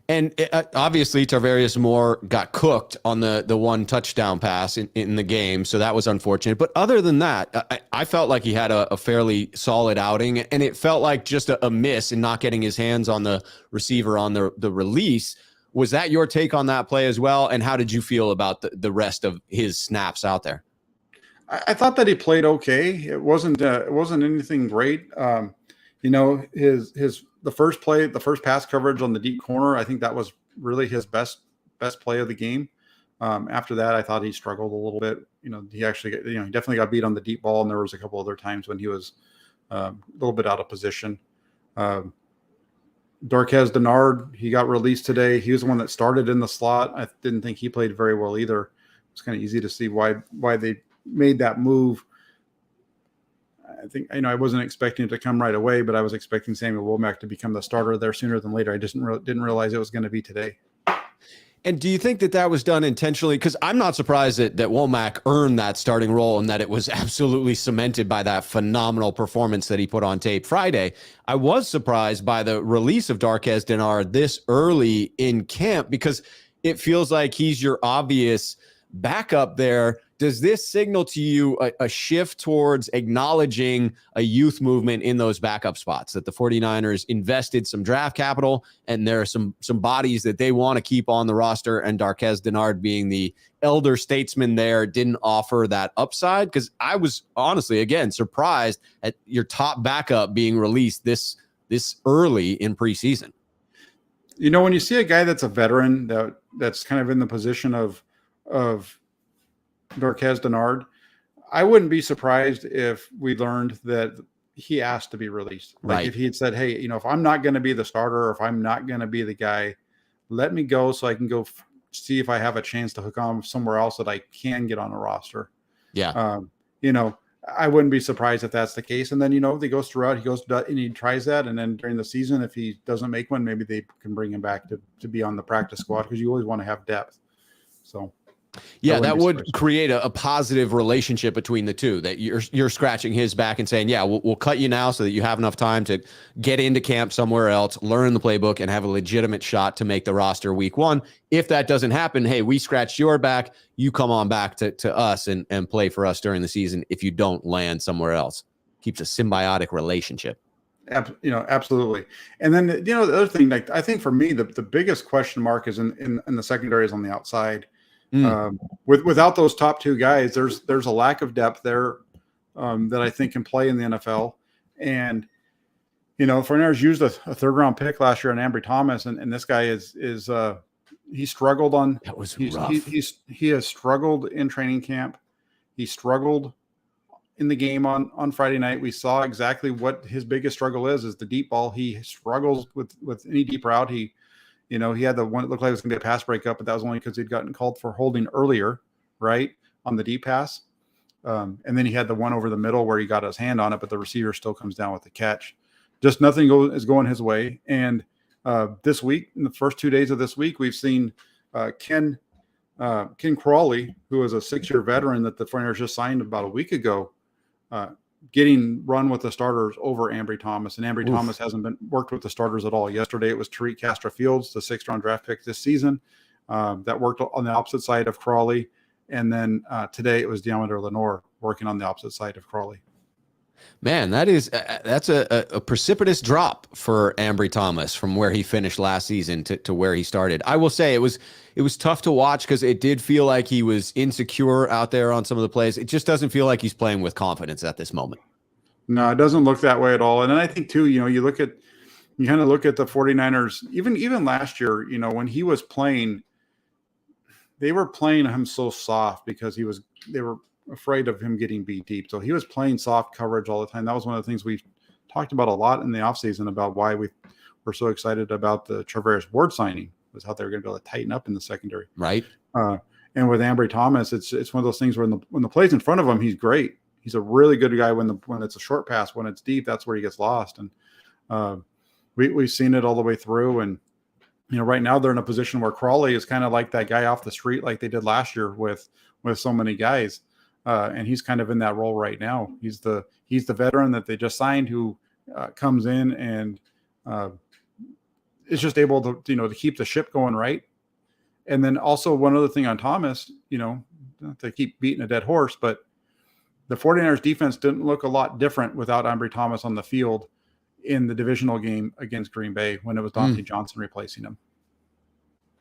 And obviously, Tarvarius Moore got cooked on the one touchdown pass in the game, so that was unfortunate. But other than that, I felt like he had a fairly solid outing, and it felt like just a miss in not getting his hands on the receiver on the release. Was that your take on that play as well? And how did you feel about the rest of his snaps out there? I thought that he played okay. It wasn't anything great. The first play, the first pass coverage on the deep corner, I think that was really his best play of the game. After that, I thought he struggled a little bit. He actually, he definitely got beat on the deep ball, and there was a couple other times when he was a little bit out of position. Darquez Denard, he got released today. He was the one that started in the slot. I didn't think he played very well either. It's kind of easy to see why they made that move. I think, I wasn't expecting it to come right away, but I was expecting Samuel Womack to become the starter there sooner than later. I just didn't realize it was going to be today. And do you think that was done intentionally? Because I'm not surprised that Womack earned that starting role and that it was absolutely cemented by that phenomenal performance that he put on tape Friday. I was surprised by the release of Darquez Denard this early in camp, because it feels like he's your obvious backup there. Does this signal to you a shift towards acknowledging a youth movement in those backup spots, that the 49ers invested some draft capital and there are some bodies that they want to keep on the roster, and Darquez Denard, being the elder statesman there, didn't offer that upside? Because I was honestly, again, surprised at your top backup being released this early in preseason. When you see a guy that's a veteran that's kind of in the position of Darquez Denard, I wouldn't be surprised if we learned that he asked to be released. Like if he had said, hey, if I'm not going to be the starter, or if I'm not going to be the guy, let me go so I can go see if I have a chance to hook on somewhere else that I can get on a roster. Yeah. I wouldn't be surprised if that's the case. And then, he goes throughout, and he tries that. And then during the season, if he doesn't make one, maybe they can bring him back to be on the practice squad, because you always want to have depth. So. Yeah, that would create a positive relationship between the two, that you're scratching his back and saying, yeah, we'll cut you now so that you have enough time to get into camp somewhere else, learn the playbook, and have a legitimate shot to make the roster week 1. If that doesn't happen, hey, we scratched your back. You come on back to us and play for us during the season if you don't land somewhere else. Keeps a symbiotic relationship. Absolutely. And then, the other thing, like, I think for me, the biggest question mark is in the secondary is on the outside. Without those top two guys, there's a lack of depth there that I think can play in the NFL. And 49ers used a third round pick last year on Ambry Thomas, and this guy is he struggled on. That was rough. He has struggled in training camp. He struggled in the game on Friday night. We saw exactly what his biggest struggle is the deep ball. He struggles with any deep route. He had the one that looked like it was going to be a pass breakup, but that was only because he'd gotten called for holding earlier, right, on the deep pass. And then he had the one over the middle where he got his hand on it, but the receiver still comes down with the catch. Just nothing is going his way. And this week, in the first 2 days of this week, we've seen Ken Crawley, who is a 6-year veteran that the 49ers just signed about a week ago, getting run with the starters over Ambry Thomas. And Ambry Thomas hasn't been worked with the starters at all. Yesterday, it was Tariq Castro-Fields, the 6th-round draft pick this season, that worked on the opposite side of Crawley. And then today it was Deommodore Lenoir working on the opposite side of Crawley. Man, that's a precipitous drop for Ambry Thomas from where he finished last season to where he started. I will say it was tough to watch because it did feel like he was insecure out there on some of the plays. It just doesn't feel like he's playing with confidence at this moment. No, it doesn't look that way at all. And then I think too, you kind of look at the 49ers, even last year, when he was playing, they were playing him so soft because they were afraid of him getting beat deep. So he was playing soft coverage all the time. That was one of the things we talked about a lot in the offseason about why we were so excited about the Travaris Ward signing, was how they were going to be able to tighten up in the secondary. Right. And with Ambry Thomas, it's one of those things where when the play's in front of him, he's great. He's a really good guy when it's a short pass. When it's deep, that's where he gets lost. And we've seen it all the way through. And right now they're in a position where Crawley is kind of like that guy off the street, like they did last year with so many guys. And he's kind of in that role right now. He's the veteran that they just signed who comes in and is just able to keep the ship going right. And then also one other thing on Thomas, not to keep beating a dead horse, but the 49ers defense didn't look a lot different without Ambry Thomas on the field in the divisional game against Green Bay when it was Dante Johnson replacing him.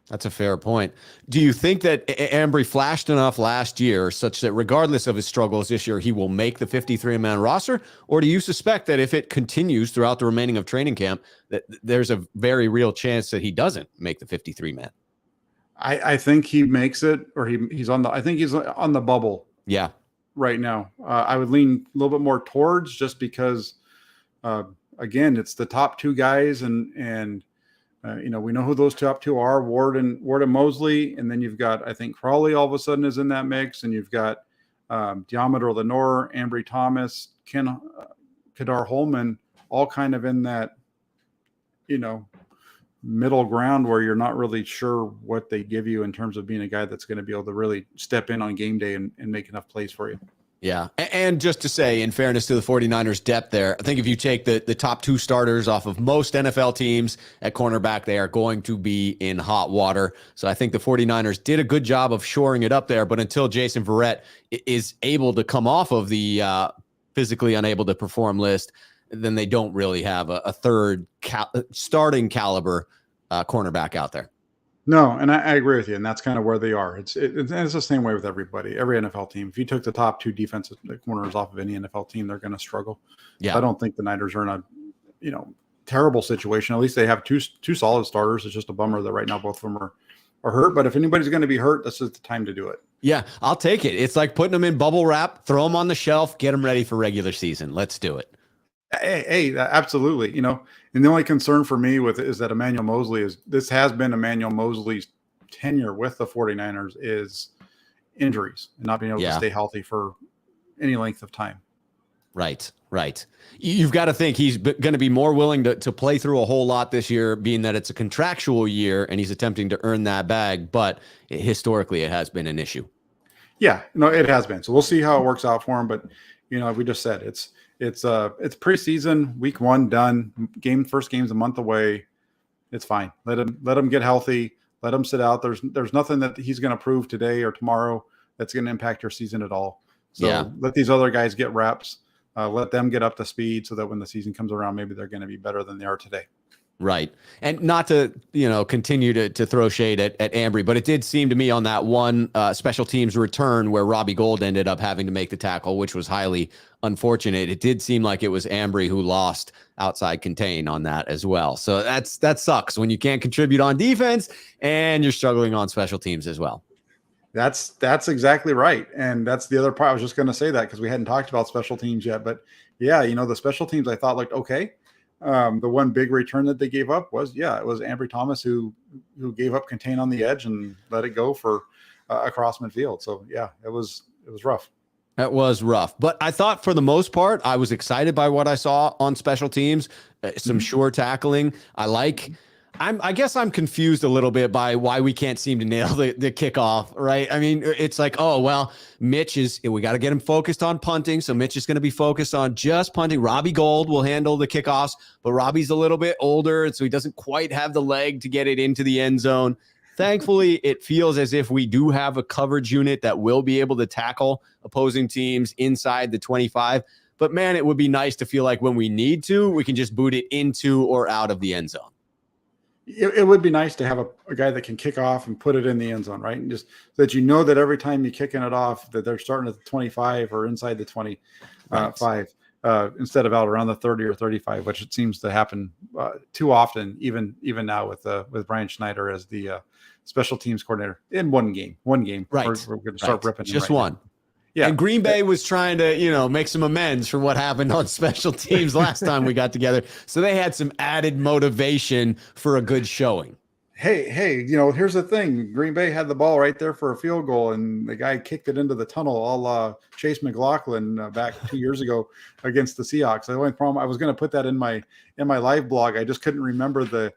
That's a fair point. Do you think that Ambry flashed enough last year such that regardless of his struggles this year, he will make the 53-man roster? Or do you suspect that if it continues throughout the remaining of training camp, that there's a very real chance that he doesn't make the 53-man? I think he makes it, or he's on the bubble. Yeah. Right now. I would lean a little bit more towards, just because, again, it's the top two guys and we know who those top two are, Ward and Mosley. And then you've got, I think Crawley all of a sudden is in that mix. And you've got Deommodore Lenoir, Ambry Thomas, Kadar Holman, all kind of in that, middle ground where you're not really sure what they give you in terms of being a guy that's going to be able to really step in on game day and make enough plays for you. Yeah. And just to say, in fairness to the 49ers depth there, I think if you take the top two starters off of most NFL teams at cornerback, they are going to be in hot water. So I think the 49ers did a good job of shoring it up there. But until Jason Verrett is able to come off of the physically unable to perform list, then they don't really have a third starting caliber cornerback out there. No, and I agree with you, and that's kind of where they are. It's the same way with everybody, every NFL team. If you took the top two defensive corners off of any NFL team, they're going to struggle. Yeah, so I don't think the Niners are in a terrible situation. At least they have two solid starters. It's just a bummer that right now both of them are hurt. But if anybody's going to be hurt, this is the time to do it. Yeah, I'll take it. It's like putting them in bubble wrap, throw them on the shelf, get them ready for regular season. Let's do it. Hey, absolutely. And the only concern for me is that Emmanuel Mosley has been Emmanuel Mosley's tenure with the 49ers is injuries and not being able to stay healthy for any length of time. Right. You've got to think he's going to be more willing to play through a whole lot this year, being that it's a contractual year and he's attempting to earn that bag. But historically, it has been an issue. Yeah, no, it has been. So we'll see how it works out for him. But, we just said it's preseason, week 1 done. First game's a month away. It's fine. Let him get healthy. Let him sit out. There's nothing that he's going to prove today or tomorrow that's going to impact your season at all. So let these other guys get reps. Let them get up to speed so that when the season comes around, maybe they're going to be better than they are today. Right. And not to, continue to throw shade at Ambry, but it did seem to me on that one special teams return where Robbie Gould ended up having to make the tackle, which was highly unfortunate. It did seem like it was Ambry who lost outside contain on that as well. So that sucks when you can't contribute on defense and you're struggling on special teams as well. That's exactly right. And that's the other part. I was just going to say that because we hadn't talked about special teams yet. But yeah, the special teams I thought looked okay. The one big return that they gave up was it was Ambry Thomas who gave up contain on the edge and let it go for across midfield. So yeah, it was rough. That was rough, but I thought for the most part, I was excited by what I saw on special teams. Some sure tackling. I guess I'm confused a little bit by why we can't seem to nail the kickoff, right? I mean, it's like, oh, well, we got to get him focused on punting. So Mitch is going to be focused on just punting. Robbie Gould will handle the kickoffs, but Robbie's a little bit older, and so he doesn't quite have the leg to get it into the end zone. Thankfully, it feels as if we do have a coverage unit that will be able to tackle opposing teams inside the 25. But man, it would be nice to feel like when we need to, we can just boot it into or out of the end zone. It would be nice to have a guy that can kick off and put it in the end zone, right? And just so that that every time you're kicking it off, that they're starting at the 25 or inside the 25 instead of out around the 30 or 35, which it seems to happen too often, even now with Brian Schneider as the special teams coordinator in one game. Right. We're going to start ripping just right one. Now. Yeah. And Green Bay was trying to, make some amends for what happened on special teams last time we got together. So they had some added motivation for a good showing. Hey, here's the thing. Green Bay had the ball right there for a field goal, and the guy kicked it into the tunnel, a la Chase McLaughlin back 2 years ago against the Seahawks. The only problem, I was going to put that in my live blog. I just couldn't remember the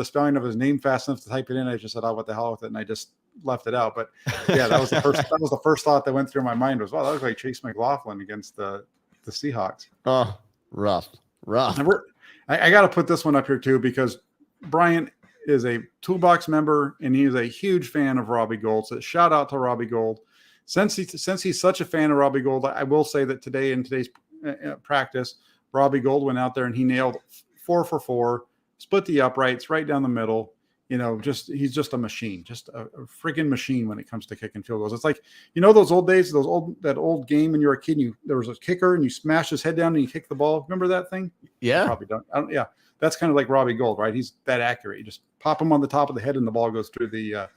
spelling of his name fast enough to type it in. I just said, "Oh, what the hell with it," and I just left it out. But yeah, that was the first thought that went through my mind was, wow, that looks like Chase McLaughlin against the Seahawks. Oh, rough. I got to put this one up here too, because Bryant is a Toolbox member and he is a huge fan of Robbie Gould. So shout out to Robbie Gould. Since he's such a fan of Robbie Gould, I will say that in today's practice, Robbie Gould went out there and he nailed 4 for 4, split the uprights right down the middle. He's just a machine, just a freaking machine when it comes to kicking field goals. It's like, those old days, that old game when you were a kid, there was a kicker and you smash his head down and you kick the ball. Remember that thing? Yeah. You probably don't. Yeah. That's kind of like Robbie Gould, right? He's that accurate. You just pop him on the top of the head and the ball goes through the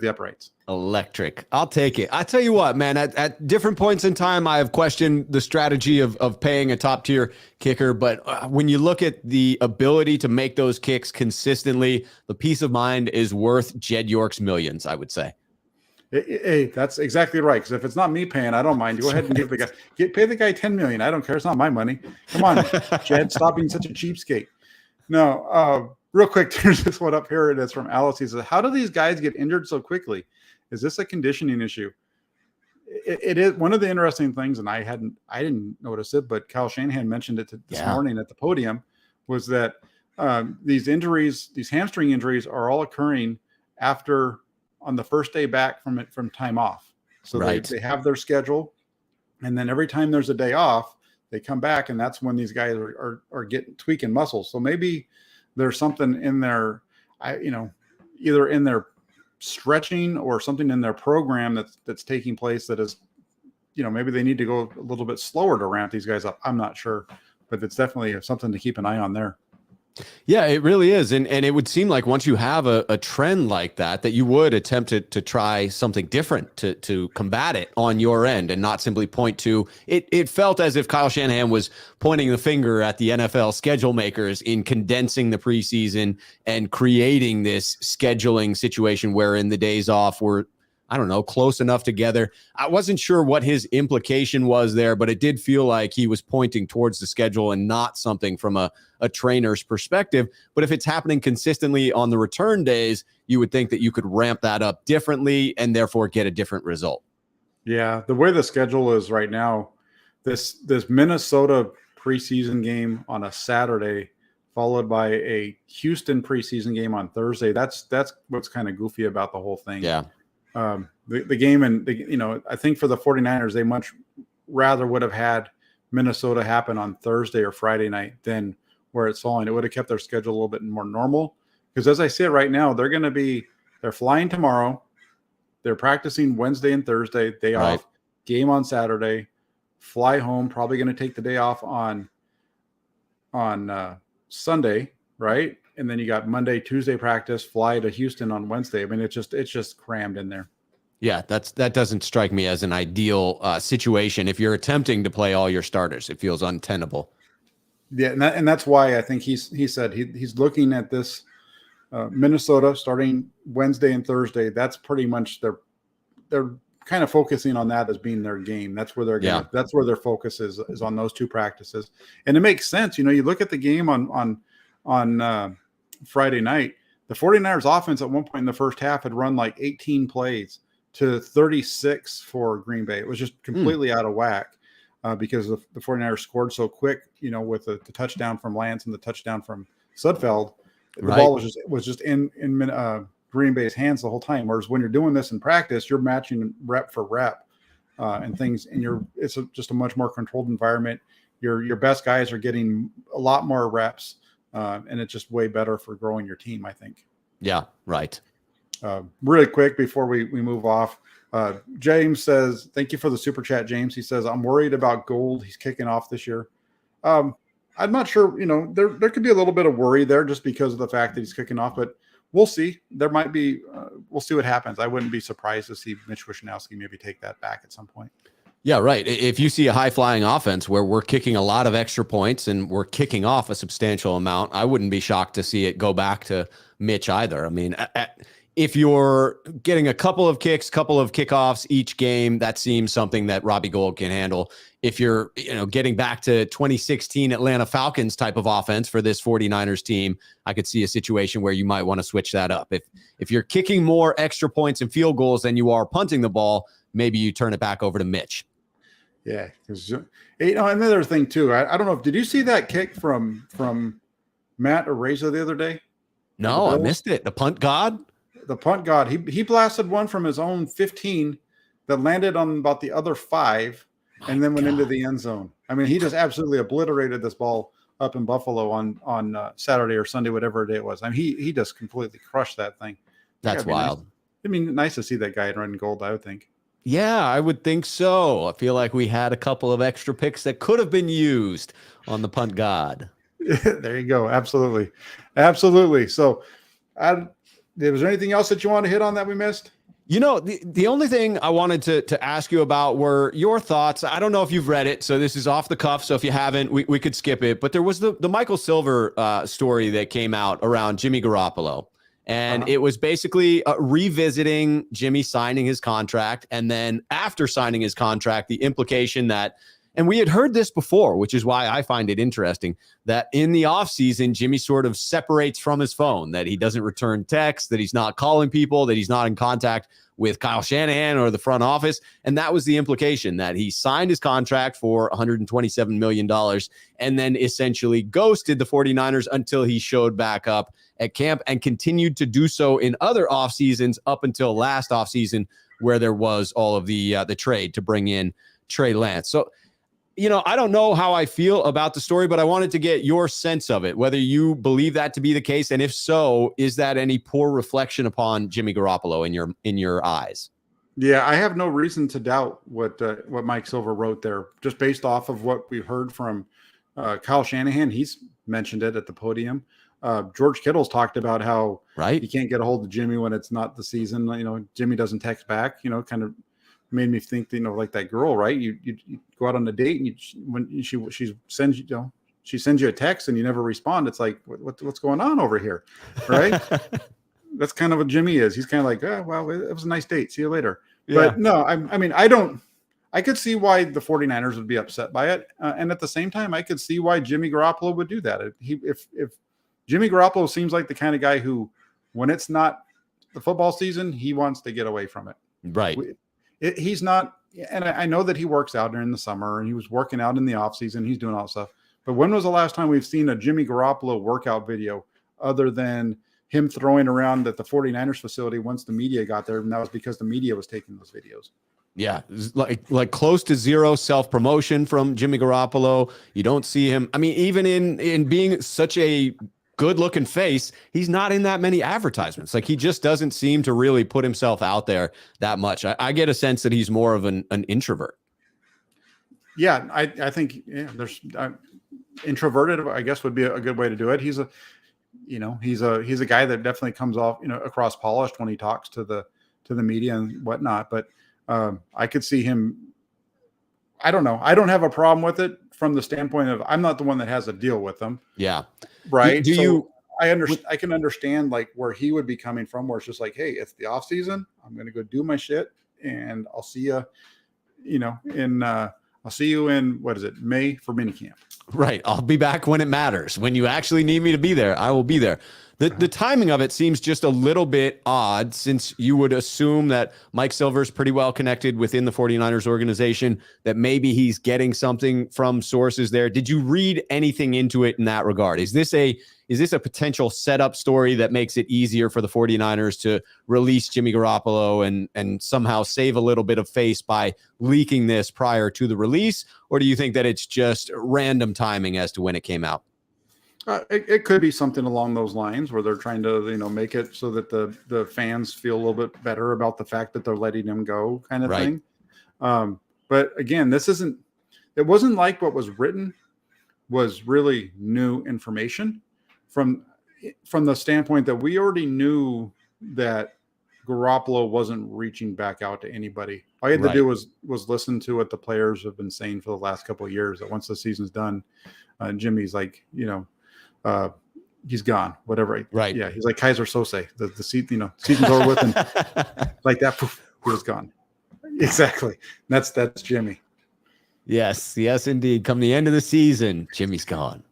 uprights. Electric. I'll take it. I tell you what, man, at different points in time, I have questioned the strategy of paying a top tier kicker. But when you look at the ability to make those kicks consistently, the peace of mind is worth Jed York's millions, I would say. Hey, that's exactly right. Because if it's not me paying, I don't mind. Go ahead and pay the guy $10 million. I don't care. It's not my money. Come on, Jed, stop being such a cheapskate. No, real quick, there's this one up here, and it's from Alice. He says, "How do these guys get injured so quickly? Is this a conditioning issue?" It is one of the interesting things, and I didn't notice it, but Kyle Shanahan mentioned it this morning at the podium, was that these hamstring injuries, are all occurring on the first day back from time off. So they have their schedule, and then every time there's a day off, they come back, and that's when these guys are tweaking muscles. So maybe there's something in their, either in their stretching or something in their program that's taking place that is, maybe they need to go a little bit slower to ramp these guys up. I'm not sure, but it's definitely something to keep an eye on there. Yeah, it really is. And it would seem like once you have a trend like that you would attempt to try something different to combat it on your end and not simply point to it. It felt as if Kyle Shanahan was pointing the finger at the NFL schedule makers in condensing the preseason and creating this scheduling situation wherein the days off were, I don't know, close enough together. I wasn't sure what his implication was there, but it did feel like he was pointing towards the schedule and not something from a trainer's perspective. But if it's happening consistently on the return days, you would think that you could ramp that up differently and therefore get a different result. Yeah, the way the schedule is right now, this Minnesota preseason game on a Saturday, followed by a Houston preseason game on Thursday. That's what's kind of goofy about the whole thing. Yeah. The game, and I think for the 49ers, they much rather would have had Minnesota happen on Thursday or Friday night than where it's falling. It would have kept their schedule a little bit more normal, because as I see it right now, they're flying tomorrow, they're practicing Wednesday and Thursday, day off, game on Saturday, fly home, probably going to take the day off on Sunday, right? And then you got Monday, Tuesday practice, fly to Houston on Wednesday. I mean, it's just crammed in there. Yeah, that doesn't strike me as an ideal situation. If you're attempting to play all your starters, it feels untenable. Yeah, and that's why I think he said he's looking at this Minnesota starting Wednesday and Thursday. That's pretty much they're kind of focusing on that as being their game. That's where that's where their focus is on those two practices. And it makes sense. You know, you look at the game on Friday night, the 49ers offense at one point in the first half had run like 18 plays to 36 for Green Bay. It was just completely out of whack because the 49ers scored so quick, you know, with the touchdown from Lance and the touchdown from Sudfeld. The ball was just in Green Bay's hands the whole time. Whereas when you're doing this in practice, you're matching rep for rep and things, and it's just a much more controlled environment. Your best guys are getting a lot more reps, and it's just way better for growing your team, I think. Yeah, right. Really quick before we move off, James says, thank you for the super chat, James. He says, I'm worried about Gold. He's kicking off this year. I'm not sure, you know, there could be a little bit of worry there just because of the fact that he's kicking off, but we'll see. There might be, we'll see what happens. I wouldn't be surprised to see Mitch Wishnowsky maybe take that back at some point. Yeah, right. If you see a high-flying offense where we're kicking a lot of extra points and we're kicking off a substantial amount, I wouldn't be shocked to see it go back to Mitch either. I mean, if you're getting a couple of kicks, couple of kickoffs each game, that seems something that Robbie Gould can handle. If you're, you know, getting back to 2016 Atlanta Falcons type of offense for this 49ers team, I could see a situation where you might want to switch that up. If you're kicking more extra points and field goals than you are punting the ball, maybe you turn it back over to Mitch. Yeah, because you know, another thing too. I don't know if did you see that kick from Matt Areza the other day? No, I missed it. The punt god. The punt god. He blasted one from his own 15 that landed on about the other 5 and then went into the end zone. I mean, he just absolutely obliterated this ball up in Buffalo on Saturday or Sunday, whatever day it was. I mean, he just completely crushed that thing. That's wild. Nice. I mean, nice to see that guy in red and gold, I would think. Yeah, I would think so. I feel like we had a couple of extra picks that could have been used on the punt god. There you go. Absolutely. Absolutely. So was there anything else that you want to hit on that we missed? You know, the only thing I wanted to ask you about were your thoughts. I don't know if you've read it, so this is off the cuff. So if you haven't, we could skip it. But there was the Michael Silver story that came out around Jimmy Garoppolo. And it was basically revisiting Jimmy signing his contract. And then after signing his contract, the implication that, and we had heard this before, which is why I find it interesting, that in the offseason, Jimmy sort of separates from his phone, that he doesn't return texts, that he's not calling people, that he's not in contact with Kyle Shanahan or the front office. And that was the implication, that he signed his contract for $127 million and then essentially ghosted the 49ers until he showed back up at camp and continued to do so in other off seasons up until last offseason, where there was all of the trade to bring in Trey Lance. So, you know, I don't know how I feel about the story, but I wanted to get your sense of it, whether you believe that to be the case. And if so, is that any poor reflection upon Jimmy Garoppolo in your eyes? Yeah, I have no reason to doubt what Mike Silver wrote there, just based off of what we heard from Kyle Shanahan. He's mentioned it at the podium. George Kittle's talked about how you can't get a hold of Jimmy when it's not the season. You know, Jimmy doesn't text back, you know, kind of made me think, you know, like that girl, right? You go out on a date and when she sends you, she sends you a text and you never respond. It's like, what's going on over here? Right. That's kind of what Jimmy is. He's kind of like, oh, well, it was a nice date. See you later. Yeah. But no, I mean, I could see why the 49ers would be upset by it. And at the same time, I could see why Jimmy Garoppolo would do that. If Jimmy Garoppolo seems like the kind of guy who, when it's not the football season, he wants to get away from it. Right. He's not, and I know that he works out during the summer and he was working out in the off season. He's doing all that stuff. But when was the last time we've seen a Jimmy Garoppolo workout video other than him throwing around at the 49ers facility once the media got there? And that was because the media was taking those videos. Yeah, like close to zero self-promotion from Jimmy Garoppolo. You don't see him. I mean, even in being such a good-looking face, he's not in that many advertisements. Like, he just doesn't seem to really put himself out there that much. I get a sense that he's more of an introvert. Yeah, I think there's introverted, I guess, would be a good way to do it. He's a guy that definitely comes off, across polished when he talks to the the media and whatnot. But I could see him. I don't know. I don't have a problem with it from the standpoint of I'm not the one that has a deal with them. Yeah. Right. Do you? I can understand like where he would be coming from, where it's just like, hey, it's the off season. I'm going to go do my shit, and I'll see you. I'll see you in what is it, May for minicamp. Right. I'll be back when it matters. When you actually need me to be there, I will be there. The timing of it seems just a little bit odd, since you would assume that Mike Silver's pretty well connected within the 49ers organization, that maybe he's getting something from sources there. Did you read anything into it in that regard? Is this a potential setup story that makes it easier for the 49ers to release Jimmy Garoppolo and somehow save a little bit of face by leaking this prior to the release? Or do you think that it's just random timing as to when it came out? It could be something along those lines where they're trying to, make it so that the fans feel a little bit better about the fact that they're letting him go, kind of thing. But again, it wasn't like what was written was really new information from the standpoint that we already knew that Garoppolo wasn't reaching back out to anybody. All you had to do was listen to what the players have been saying for the last couple of years, that once the season's done, Jimmy's like, he's gone, whatever. Right. Yeah. He's like Kaiser Sose, the season's over with, and like that, poof, he was gone. Exactly. That's Jimmy. Yes, indeed. Come the end of the season, Jimmy's gone.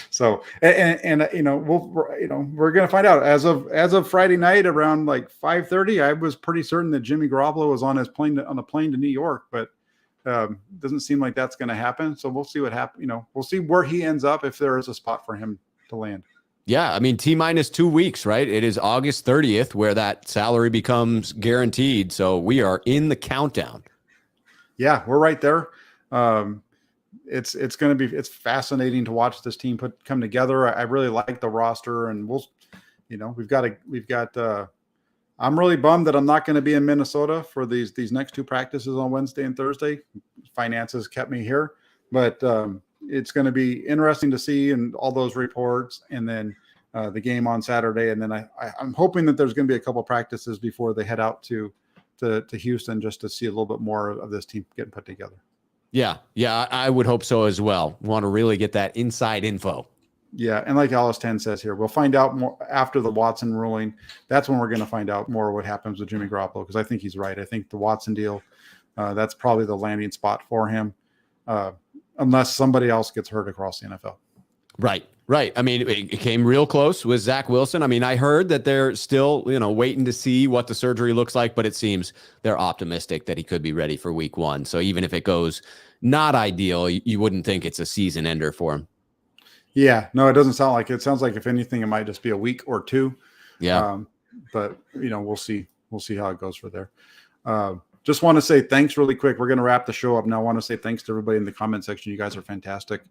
So, and we're going to find out as of Friday night around like 5:30. I was pretty certain that Jimmy Garoppolo was on a plane to New York, but doesn't seem like that's going to happen. So we'll see what happens. We'll see where he ends up, if there is a spot for him to land. Yeah. I mean, T-minus 2 weeks, right? It is August 30th where that salary becomes guaranteed. So we are in the countdown. Yeah, we're right there. It's going to be, it's fascinating to watch this team come together. I really like the roster, and we've got I'm really bummed that I'm not going to be in Minnesota for these next two practices on Wednesday and Thursday. Finances kept me here, but it's going to be interesting to see and all those reports, and then the game on Saturday. And then I'm hoping that there's going to be a couple practices before they head out to Houston, just to see a little bit more of this team getting put together. Yeah, I would hope so as well. We want to really get that inside info. Yeah, and like Alice 10 says here, we'll find out more after the Watson ruling. That's when we're going to find out more what happens with Jimmy Garoppolo, because I think he's right. I think the Watson deal, that's probably the landing spot for him, unless somebody else gets hurt across the NFL. Right. I mean, it came real close with Zach Wilson. I mean, I heard that they're still, waiting to see what the surgery looks like, but it seems they're optimistic that he could be ready for week 1. So even if it goes not ideal, you wouldn't think it's a season ender for him. Yeah, no, it doesn't sound like it. It sounds like if anything, it might just be a week or two. Yeah. But we'll see. We'll see how it goes for there. Just want to say thanks really quick. We're going to wrap the show up now. I want to say thanks to everybody in the comment section. You guys are fantastic.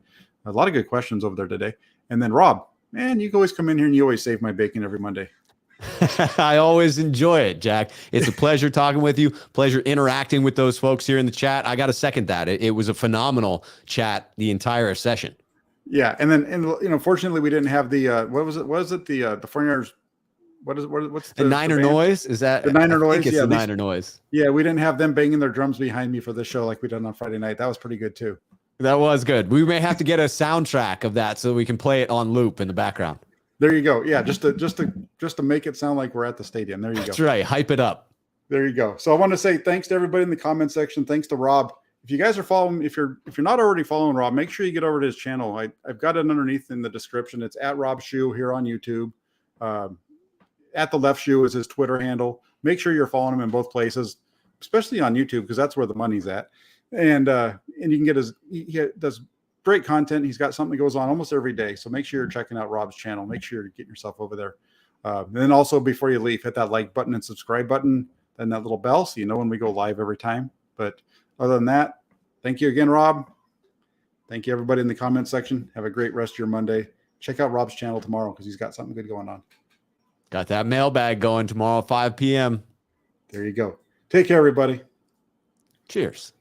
A lot of good questions over there today. And then Rob, man, you always come in here and you always save my bacon every Monday. I always enjoy it, Jack. It's a pleasure talking with you. Pleasure interacting with those folks here in the chat. I got to second that. It was a phenomenal chat the entire session. Yeah, and fortunately we didn't have the what was it the 49ers, what's the Niner noise? Is that the Niner noise? Yeah, the Niner noise. Yeah, we didn't have them banging their drums behind me for the show like we did on Friday night. That was pretty good too. That was good. We may have to get a soundtrack of that so we can play it on loop in the background. There you go. Yeah, just to make it sound like we're at the stadium. There you go. That's right. Hype it up. There you go. So I want to say thanks to everybody in the comment section. Thanks to Rob. If you guys are following, if you're not already following Rob, make sure you get over to his channel. I've got it underneath in the description. It's at Rob Shoe here on YouTube. At the Left Shoe is his Twitter handle. Make sure you're following him in both places, especially on YouTube, because that's where the money's at. And you can get he does great content. He's got something that goes on almost every day. So make sure you're checking out Rob's channel. Make sure you're getting yourself over there. And then also before you leave, hit that like button and subscribe button, and that little bell so you know when we go live every time. But other than that, thank you again, Rob. Thank you, everybody in the comment section. Have a great rest of your Monday. Check out Rob's channel tomorrow because he's got something good going on. Got that mailbag going tomorrow, 5 p.m. There you go. Take care, everybody. Cheers.